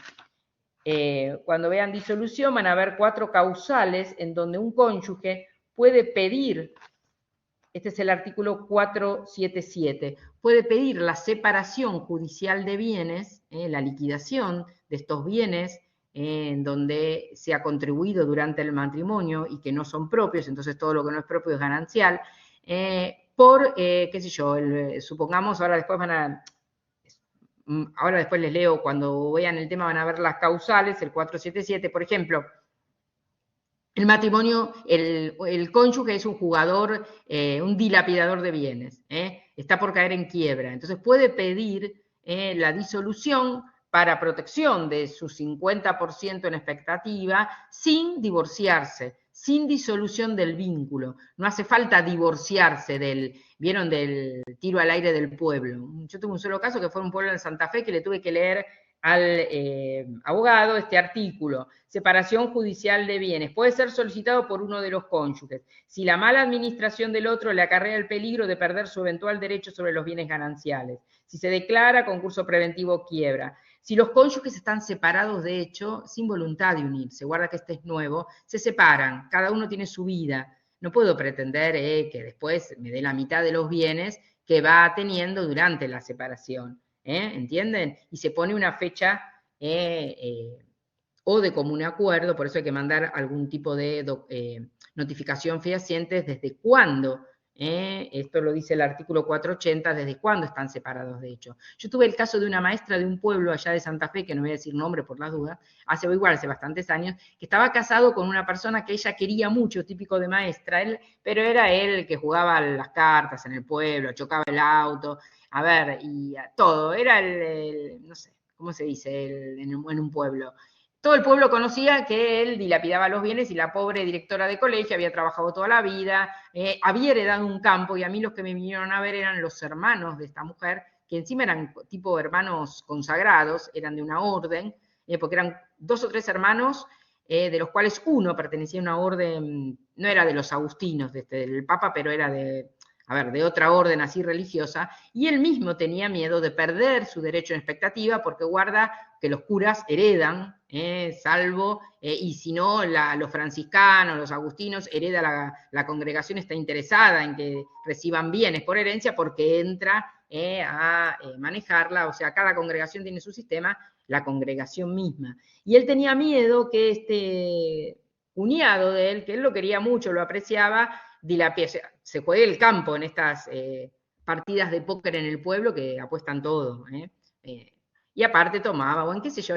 Cuando vean disolución van a ver 4 causales en donde un cónyuge puede pedir, este es el artículo 477, puede pedir la separación judicial de bienes, la liquidación de estos bienes en donde se ha contribuido durante el matrimonio y que no son propios, entonces todo lo que no es propio es ganancial, qué sé yo, supongamos, ahora después les leo, cuando vean el tema van a ver las causales, el 477, por ejemplo, el matrimonio, el cónyuge es un jugador, un dilapidador de bienes, está por caer en quiebra, entonces puede pedir la disolución para protección de su 50% en expectativa, sin divorciarse, sin disolución del vínculo. No hace falta divorciarse ¿vieron? Del tiro al aire del pueblo. Yo tuve un solo caso que fue un pueblo en Santa Fe que le tuve que leer al abogado este artículo. Separación judicial de bienes. Puede ser solicitado por uno de los cónyuges. Si la mala administración del otro le acarrea el peligro de perder su eventual derecho sobre los bienes gananciales. Si se declara concurso preventivo quiebra. Si los cónyuges están separados, de hecho, sin voluntad de unirse, guarda que este es nuevo, se separan, cada uno tiene su vida. No puedo pretender que después me dé la mitad de los bienes que va teniendo durante la separación. ¿Entienden? Y se pone una fecha o de común acuerdo, por eso hay que mandar algún tipo de notificación fehaciente desde cuándo. Esto lo dice el artículo 480, desde cuándo están separados, de hecho. Yo tuve el caso de una maestra de un pueblo allá de Santa Fe, que no voy a decir nombre por las dudas, hace bastantes años, que estaba casado con una persona que ella quería mucho, típico de maestra, pero era él el que jugaba las cartas en el pueblo, chocaba el auto, a ver, y todo, era no sé, ¿cómo se dice? En un pueblo. Todo el pueblo conocía que él dilapidaba los bienes y la pobre directora de colegio había trabajado toda la vida, había heredado un campo, y a mí los que me vinieron a ver eran los hermanos de esta mujer, que encima eran tipo hermanos consagrados, eran de una orden, porque eran 2 o 3 hermanos, de los cuales uno pertenecía a una orden, no era de los agustinos del Papa, pero era de otra orden así religiosa, y él mismo tenía miedo de perder su derecho en expectativa, porque guarda que los curas heredan, salvo, y si no, los franciscanos, los agustinos, hereda la congregación, está interesada en que reciban bienes por herencia, porque entra a manejarla, o sea, cada congregación tiene su sistema, la congregación misma. Y él tenía miedo que cuñado de él, que él lo quería mucho, lo apreciaba, se juega el campo en estas partidas de póker en el pueblo que apuestan todo, y aparte tomaba, bueno, qué sé yo,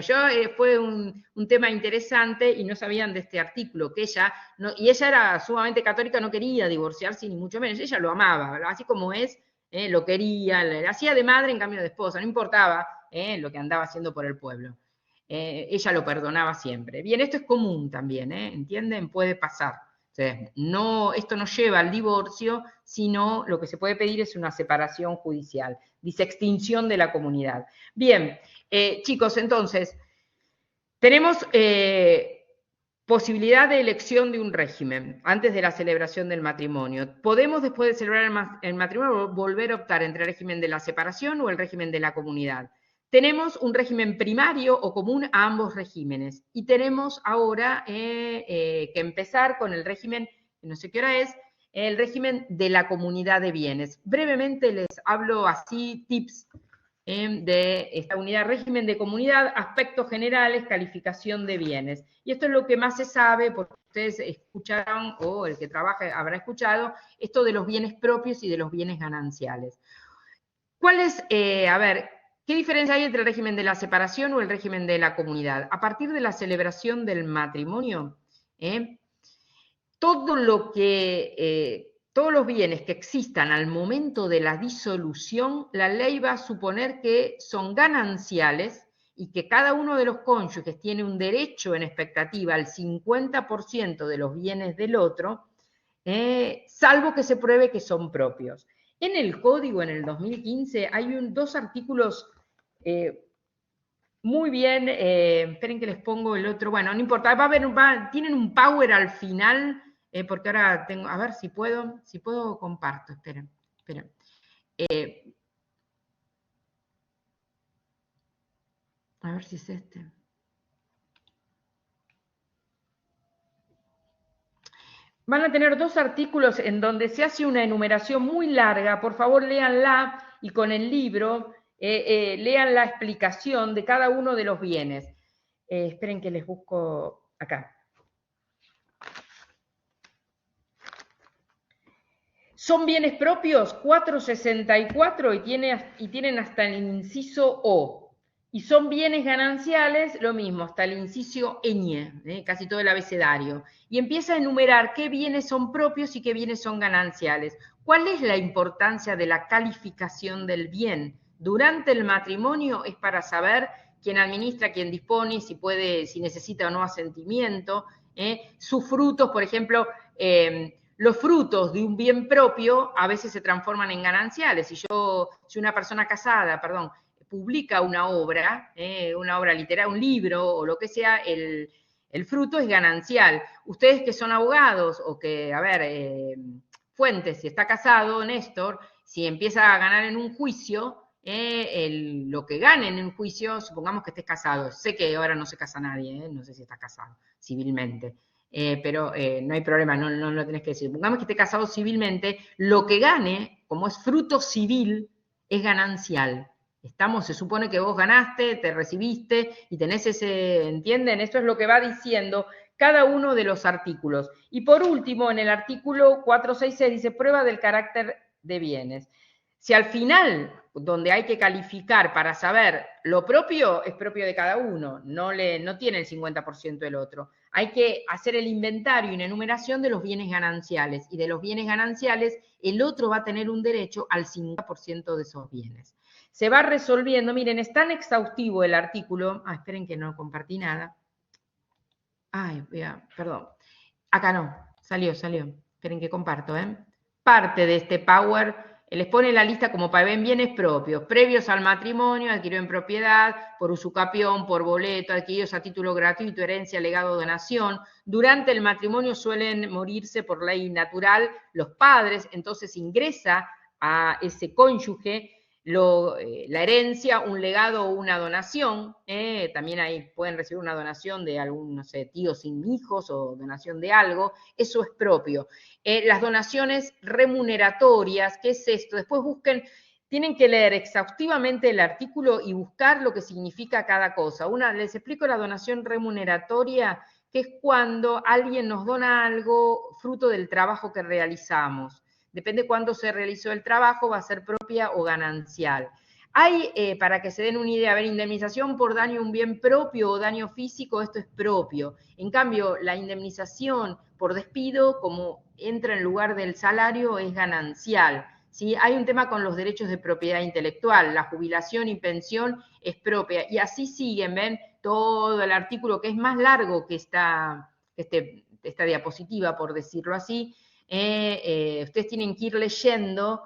fue un tema interesante y no sabían de este artículo, que ella, y ella era sumamente católica, no quería divorciarse ni mucho menos, ella lo amaba, así como es, lo quería, le hacía de madre en cambio de esposa, no importaba lo que andaba haciendo por el pueblo. Ella lo perdonaba siempre. Bien, esto es común también, ¿entienden? Puede pasar. O sea, esto no lleva al divorcio, sino lo que se puede pedir es una separación judicial, dice extinción de la comunidad. Bien, chicos, entonces, tenemos posibilidad de elección de un régimen antes de la celebración del matrimonio. Podemos, después de celebrar el matrimonio, volver a optar entre el régimen de la separación o el régimen de la comunidad. Tenemos un régimen primario o común a ambos regímenes y tenemos ahora que empezar con el régimen, no sé qué hora es, el régimen de la comunidad de bienes. Brevemente les hablo así, tips de esta unidad, régimen de comunidad, aspectos generales, calificación de bienes. Y esto es lo que más se sabe, porque ustedes escucharon, o el que trabaja habrá escuchado, esto de los bienes propios y de los bienes gananciales. ¿Cuál es, qué diferencia hay entre el régimen de la separación o el régimen de la comunidad? A partir de la celebración del matrimonio, todos los bienes que existan al momento de la disolución, la ley va a suponer que son gananciales y que cada uno de los cónyuges tiene un derecho en expectativa al 50% de los bienes del otro, salvo que se pruebe que son propios. En el Código, en el 2015, hay dos artículos muy bien, esperen que les pongo el otro, bueno, no importa, tienen un power al final, porque ahora tengo, a ver si puedo comparto, esperen. A ver si es este. Van a tener dos artículos en donde se hace una enumeración muy larga, por favor léanla y con el libro lean la explicación de cada uno de los bienes. Esperen que les busco acá. Son bienes propios 464 y tienen hasta el inciso O. Y son bienes gananciales, lo mismo, hasta el inciso ñ, casi todo el abecedario. Y empieza a enumerar qué bienes son propios y qué bienes son gananciales. ¿Cuál es la importancia de la calificación del bien? Durante el matrimonio es para saber quién administra, quién dispone, si necesita o no asentimiento. Sus frutos, por ejemplo, los frutos de un bien propio a veces se transforman en gananciales. Si una persona casada, publica una obra literaria, un libro o lo que sea, el fruto es ganancial. Ustedes que son abogados o que, Fuentes, si está casado, Néstor, si empieza a ganar en un juicio, lo que gane en un juicio, supongamos que estés casado, sé que ahora no se casa nadie, no sé si está casado civilmente, pero no hay problema, no lo tenés que decir. Supongamos que esté casado civilmente, lo que gane, como es fruto civil, es ganancial. Se supone que vos ganaste, te recibiste y tenés ¿entienden? Esto es lo que va diciendo cada uno de los artículos. Y por último, en el artículo 466 dice prueba del carácter de bienes. Si al final, donde hay que calificar para saber lo propio, es propio de cada uno, no tiene el 50% del otro. Hay que hacer el inventario y una enumeración de los bienes gananciales. Y de los bienes gananciales, el otro va a tener un derecho al 50% de esos bienes. Se va resolviendo, miren, es tan exhaustivo el artículo. Esperen que no compartí nada. Perdón. Acá no, salió. Esperen que comparto, Parte de este power, les pone la lista como para ver bienes propios, previos al matrimonio, adquirido en propiedad, por usucapión, por boleto, adquiridos a título gratuito, herencia, legado, donación. Durante el matrimonio suelen morirse por ley natural los padres, entonces ingresa a ese cónyuge la herencia, un legado o una donación. También ahí pueden recibir una donación de algún, no sé, tío sin hijos o donación de algo. Eso es propio. Las donaciones remuneratorias, ¿qué es esto? Después tienen que leer exhaustivamente el artículo y buscar lo que significa cada cosa. Les explico la donación remuneratoria, que es cuando alguien nos dona algo fruto del trabajo que realizamos. Depende cuándo se realizó el trabajo, va a ser propia o ganancial. Hay, para que se den una idea, a ver, indemnización por daño a un bien propio o daño físico, esto es propio. En cambio, la indemnización por despido, como entra en lugar del salario, es ganancial. ¿Sí? Hay un tema con los derechos de propiedad intelectual, la jubilación y pensión es propia. Y así siguen, ¿ven? Todo el artículo que es más largo que esta diapositiva, por decirlo así. Ustedes tienen que ir leyendo.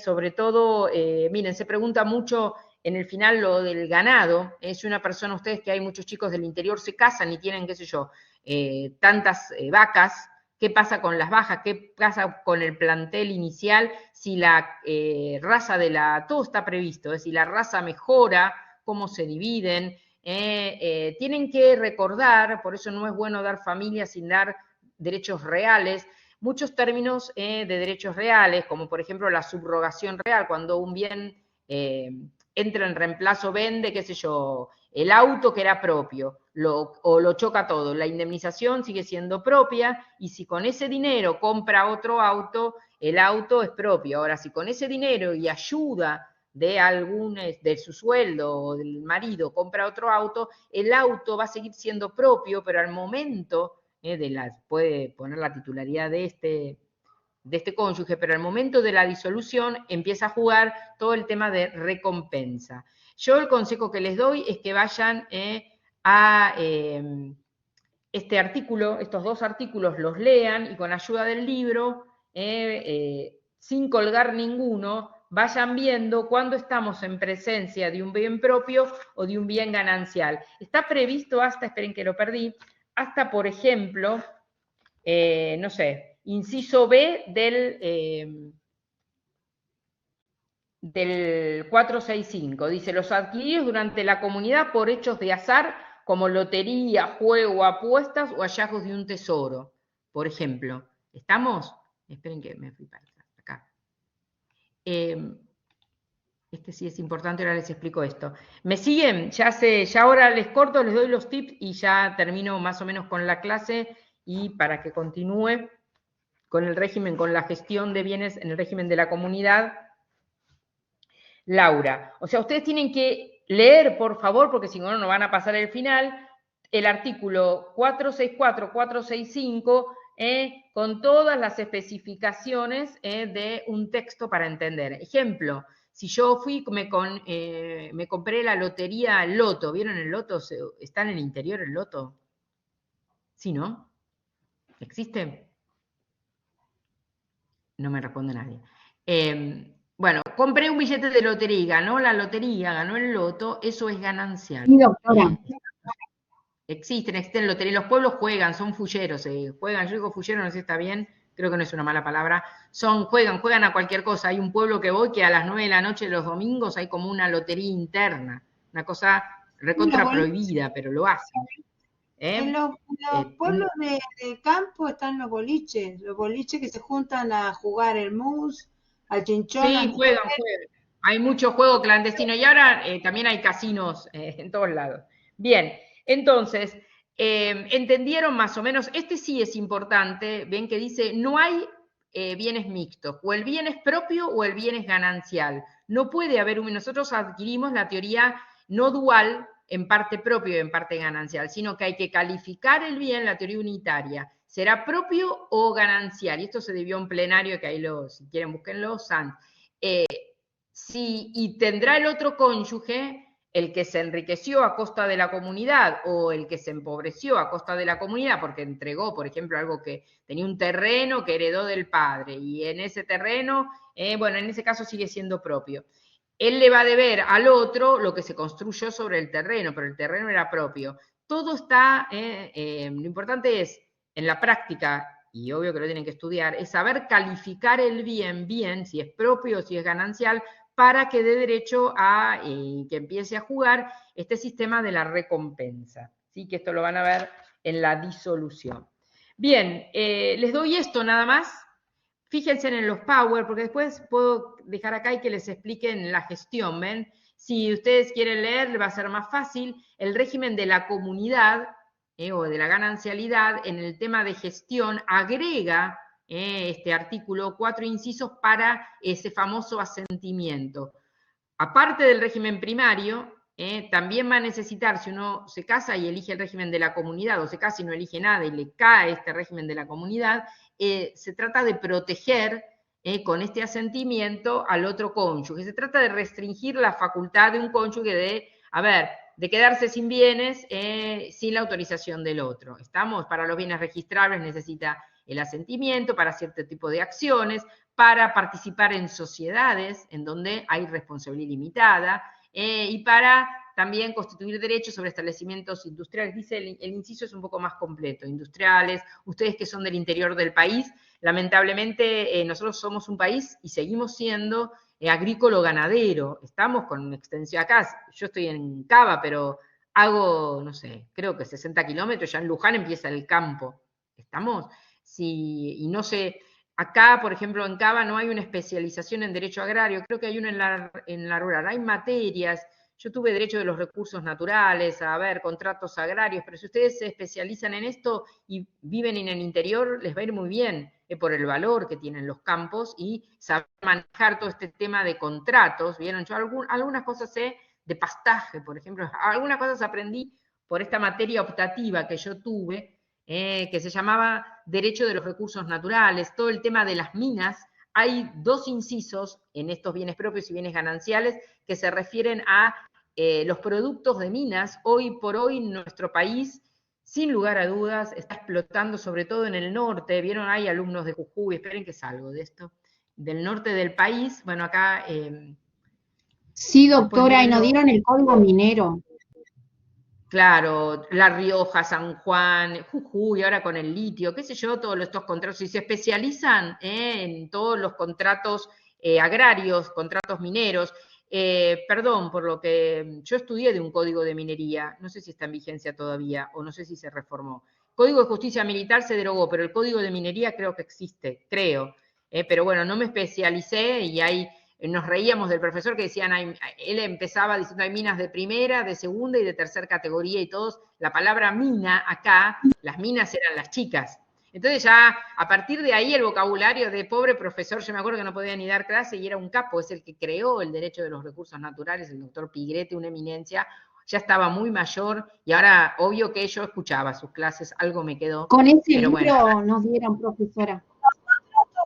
Sobre todo, miren, se pregunta mucho en el final lo del ganado. Es una persona, ustedes que hay muchos chicos del interior se casan y tienen, qué sé yo, tantas vacas. ¿Qué pasa con las bajas? ¿Qué pasa con el plantel inicial? Si la raza todo está previsto, si la raza mejora, cómo se dividen. Tienen que recordar, por eso no es bueno dar familia sin dar derechos reales, muchos términos de derechos reales, como por ejemplo la subrogación real, cuando un bien entra en reemplazo, vende, qué sé yo, el auto que era propio, o lo choca todo, la indemnización sigue siendo propia, y si con ese dinero compra otro auto, el auto es propio. Ahora, si con ese dinero y ayuda de su sueldo o del marido compra otro auto, el auto va a seguir siendo propio, pero al momento puede poner la titularidad de este cónyuge, pero al momento de la disolución empieza a jugar todo el tema de recompensa. Yo el consejo que les doy es que vayan a este artículo, estos dos artículos los lean y con ayuda del libro, sin colgar ninguno, vayan viendo cuándo estamos en presencia de un bien propio o de un bien ganancial. Está previsto hasta, esperen que lo perdí, hasta, por ejemplo, no sé, inciso B del 465. Dice, los adquiridos durante la comunidad por hechos de azar, como lotería, juego, apuestas o hallazgos de un tesoro, por ejemplo. ¿Estamos? Esperen que me fui para acá. Este sí es importante, ahora les explico esto. ¿Me siguen? Ya ahora les corto, les doy los tips y ya termino más o menos con la clase y para que continúe con el régimen, con la gestión de bienes en el régimen de la comunidad. Laura, o sea, ustedes tienen que leer, por favor, porque si no, no van a pasar el final, el artículo 464, 465, con todas las especificaciones de un texto para entender. Ejemplo, si yo me compré la lotería Loto, ¿vieron el Loto? ¿Está en el interior el Loto? ¿Sí, no? ¿Existe? No me responde nadie. Bueno, compré un billete de lotería y ganó la lotería, ganó el loto, eso es ganancial. Sí, doctora. Existen loterías, los pueblos juegan, son fulleros, juegan, yo digo fullero, no sé si está bien, creo que no es una mala palabra, juegan a cualquier cosa. Hay un pueblo que voy que a las 9 de la noche los domingos hay como una lotería interna, una cosa recontra prohibida, pero lo hacen. En los pueblos de campo están los boliches que se juntan a jugar el mus, al chinchón. Sí, juegan. Hay mucho juego clandestino y ahora también hay casinos en todos lados. Bien, entonces, entendieron más o menos, este sí es importante, ven que dice, no hay bienes mixtos, o el bien es propio o el bien es ganancial. No puede haber nosotros adquirimos la teoría no dual, en parte propio y en parte ganancial, sino que hay que calificar el bien, la teoría unitaria. ¿Será propio o ganancial? Y esto se debió a un plenario que ahí si quieren búsquenlo, y tendrá el otro cónyuge, el que se enriqueció a costa de la comunidad o el que se empobreció a costa de la comunidad porque entregó, por ejemplo, algo que tenía un terreno que heredó del padre y en ese terreno, bueno, en ese caso sigue siendo propio. Él le va a deber al otro lo que se construyó sobre el terreno, pero el terreno era propio. Todo está, lo importante es, en la práctica, y obvio que lo tienen que estudiar, es saber calificar el bien, si es propio o si es ganancial, para que dé derecho a que empiece a jugar este sistema de la recompensa. ¿Sí? Que esto lo van a ver en la disolución. Bien, les doy esto nada más. Fíjense en los Power, porque después puedo dejar acá y que les expliquen la gestión, ¿ven? Si ustedes quieren leer, va a ser más fácil. El régimen de la comunidad o de la ganancialidad, en el tema de gestión, agrega este artículo 4 incisos para ese famoso asentimiento. Aparte del régimen primario, también va a necesitar, si uno se casa y elige el régimen de la comunidad, o se casa y no elige nada y le cae este régimen de la comunidad, se trata de proteger con este asentimiento al otro cónyuge. Se trata de restringir la facultad de un cónyuge de quedarse sin bienes sin la autorización del otro. ¿Estamos? Para los bienes registrables necesita el asentimiento, para cierto tipo de acciones, para participar en sociedades en donde hay responsabilidad limitada, y para también constituir derechos sobre establecimientos industriales. Dice el inciso es un poco más completo, industriales, ustedes que son del interior del país, lamentablemente nosotros somos un país y seguimos siendo agrícola-ganadero, estamos con una extensión acá, yo estoy en Cava, pero hago, no sé, creo que 60 kilómetros, ya en Luján empieza el campo, ¿estamos? Sí, y no sé, acá, por ejemplo, en Cava no hay una especialización en derecho agrario, creo que hay una en la rural, hay materias, yo tuve derecho de los recursos naturales, contratos agrarios, pero si ustedes se especializan en esto y viven en el interior, les va a ir muy bien por el valor que tienen los campos y saber manejar todo este tema de contratos, ¿vieron? Yo algunas cosas sé de pastaje, por ejemplo, algunas cosas aprendí por esta materia optativa que yo tuve, que se llamaba Derecho de los Recursos Naturales, todo el tema de las minas. Hay 2 incisos en estos bienes propios y bienes gananciales que se refieren a los productos de minas. Hoy por hoy nuestro país, sin lugar a dudas, está explotando, sobre todo en el norte. ¿Vieron? Hay alumnos de Jujuy, esperen que salgo de esto, del norte del país. Bueno, acá... sí, doctora, y nos dieron el código minero. Claro, La Rioja, San Juan, Jujuy, ahora con el litio, qué sé yo, todos estos contratos, y se especializan en todos los contratos agrarios, contratos mineros. Perdón, por lo que yo estudié de un código de minería, no sé si está en vigencia todavía o no sé si se reformó. Código de Justicia Militar se derogó, pero el código de minería creo que existe, creo. Pero bueno, no me especialicé y hay... Nos reíamos del profesor que decían, él empezaba diciendo hay minas de primera, de segunda y de tercera categoría y todos, la palabra mina acá, las minas eran las chicas. Entonces ya a partir de ahí el vocabulario de pobre profesor, yo me acuerdo que no podía ni dar clase y era un capo, es el que creó el derecho de los recursos naturales, el doctor Pigrete, una eminencia, ya estaba muy mayor y ahora obvio que yo escuchaba sus clases, algo me quedó. Con ese pero libro bueno, nos dieron, profesora.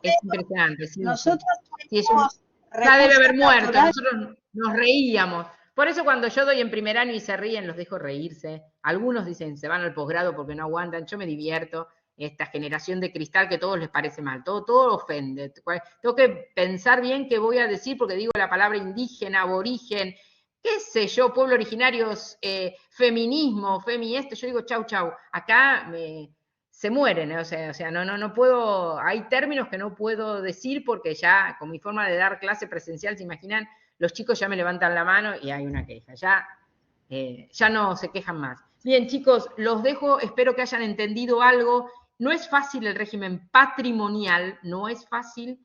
es impresionante. Sí, nosotros sí, ya debe haber muerto, nosotros nos reíamos. Por eso cuando yo doy en primer año y se ríen, los dejo reírse. Algunos dicen, se van al posgrado porque no aguantan, yo me divierto. Esta generación de cristal que a todos les parece mal, todo ofende. Tengo que pensar bien qué voy a decir porque digo la palabra indígena, aborigen, qué sé yo, pueblo originarios, feminismo, yo digo chau, chau. Acá se mueren, o sea, no puedo, hay términos que no puedo decir porque ya, con mi forma de dar clase presencial, se imaginan, los chicos ya me levantan la mano y hay una queja, ya no se quejan más. Bien, chicos, los dejo, espero que hayan entendido algo. No es fácil el régimen patrimonial, no es fácil,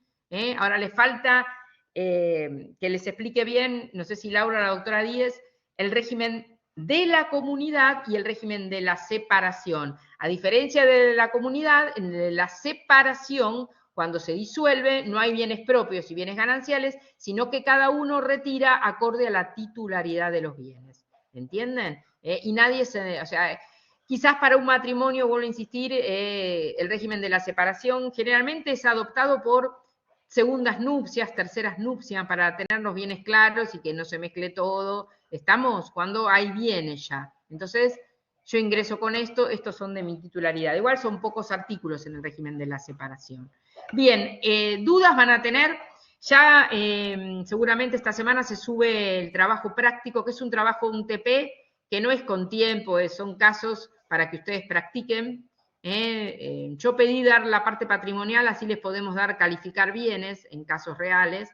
ahora les falta que les explique bien, no sé si Laura o la doctora Díez, el régimen de la comunidad y el régimen de la separación. A diferencia de la comunidad, en la separación, cuando se disuelve, no hay bienes propios y bienes gananciales, sino que cada uno retira acorde a la titularidad de los bienes. ¿Entienden? Y nadie o sea, quizás para un matrimonio, vuelvo a insistir, el régimen de la separación generalmente es adoptado por segundas nupcias, terceras nupcias, para tener los bienes claros y que no se mezcle todo. Estamos cuando hay bienes ya. Entonces, yo ingreso con esto, estos son de mi titularidad. Igual son pocos artículos en el régimen de la separación. Bien, dudas van a tener. Ya seguramente esta semana se sube el trabajo práctico, que es un trabajo, un TP, que no es con tiempo, son casos para que ustedes practiquen. Yo pedí dar la parte patrimonial, así les podemos dar calificar bienes en casos reales,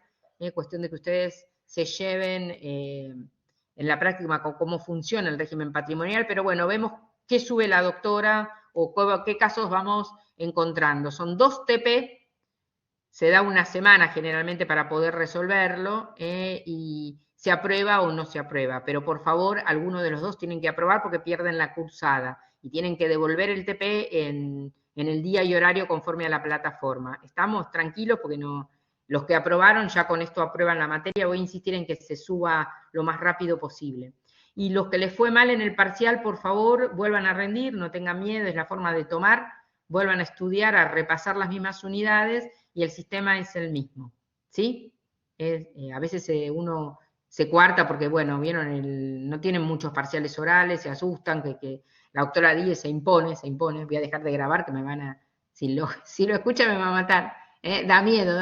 cuestión de que ustedes se lleven en la práctica cómo funciona el régimen patrimonial, pero bueno, vemos qué sube la doctora o qué casos vamos encontrando. Son 2 TP, se da una semana generalmente para poder resolverlo y se aprueba o no se aprueba, pero por favor, alguno de los dos tienen que aprobar porque pierden la cursada. y tienen que devolver el TP en el día y horario conforme a la plataforma. Estamos tranquilos porque no, los que aprobaron ya con esto aprueban la materia. Voy a insistir en que se suba lo más rápido posible. Y los que les fue mal en el parcial, por favor, vuelvan a rendir, no tengan miedo, es la forma de tomar, vuelvan a estudiar, a repasar las mismas unidades y el sistema es el mismo, ¿sí? A veces uno se cuarta porque, bueno, vieron, no tienen muchos parciales orales, se asustan, que la doctora Díez se impone, voy a dejar de grabar que me van a, si lo escucha me va a matar, da miedo,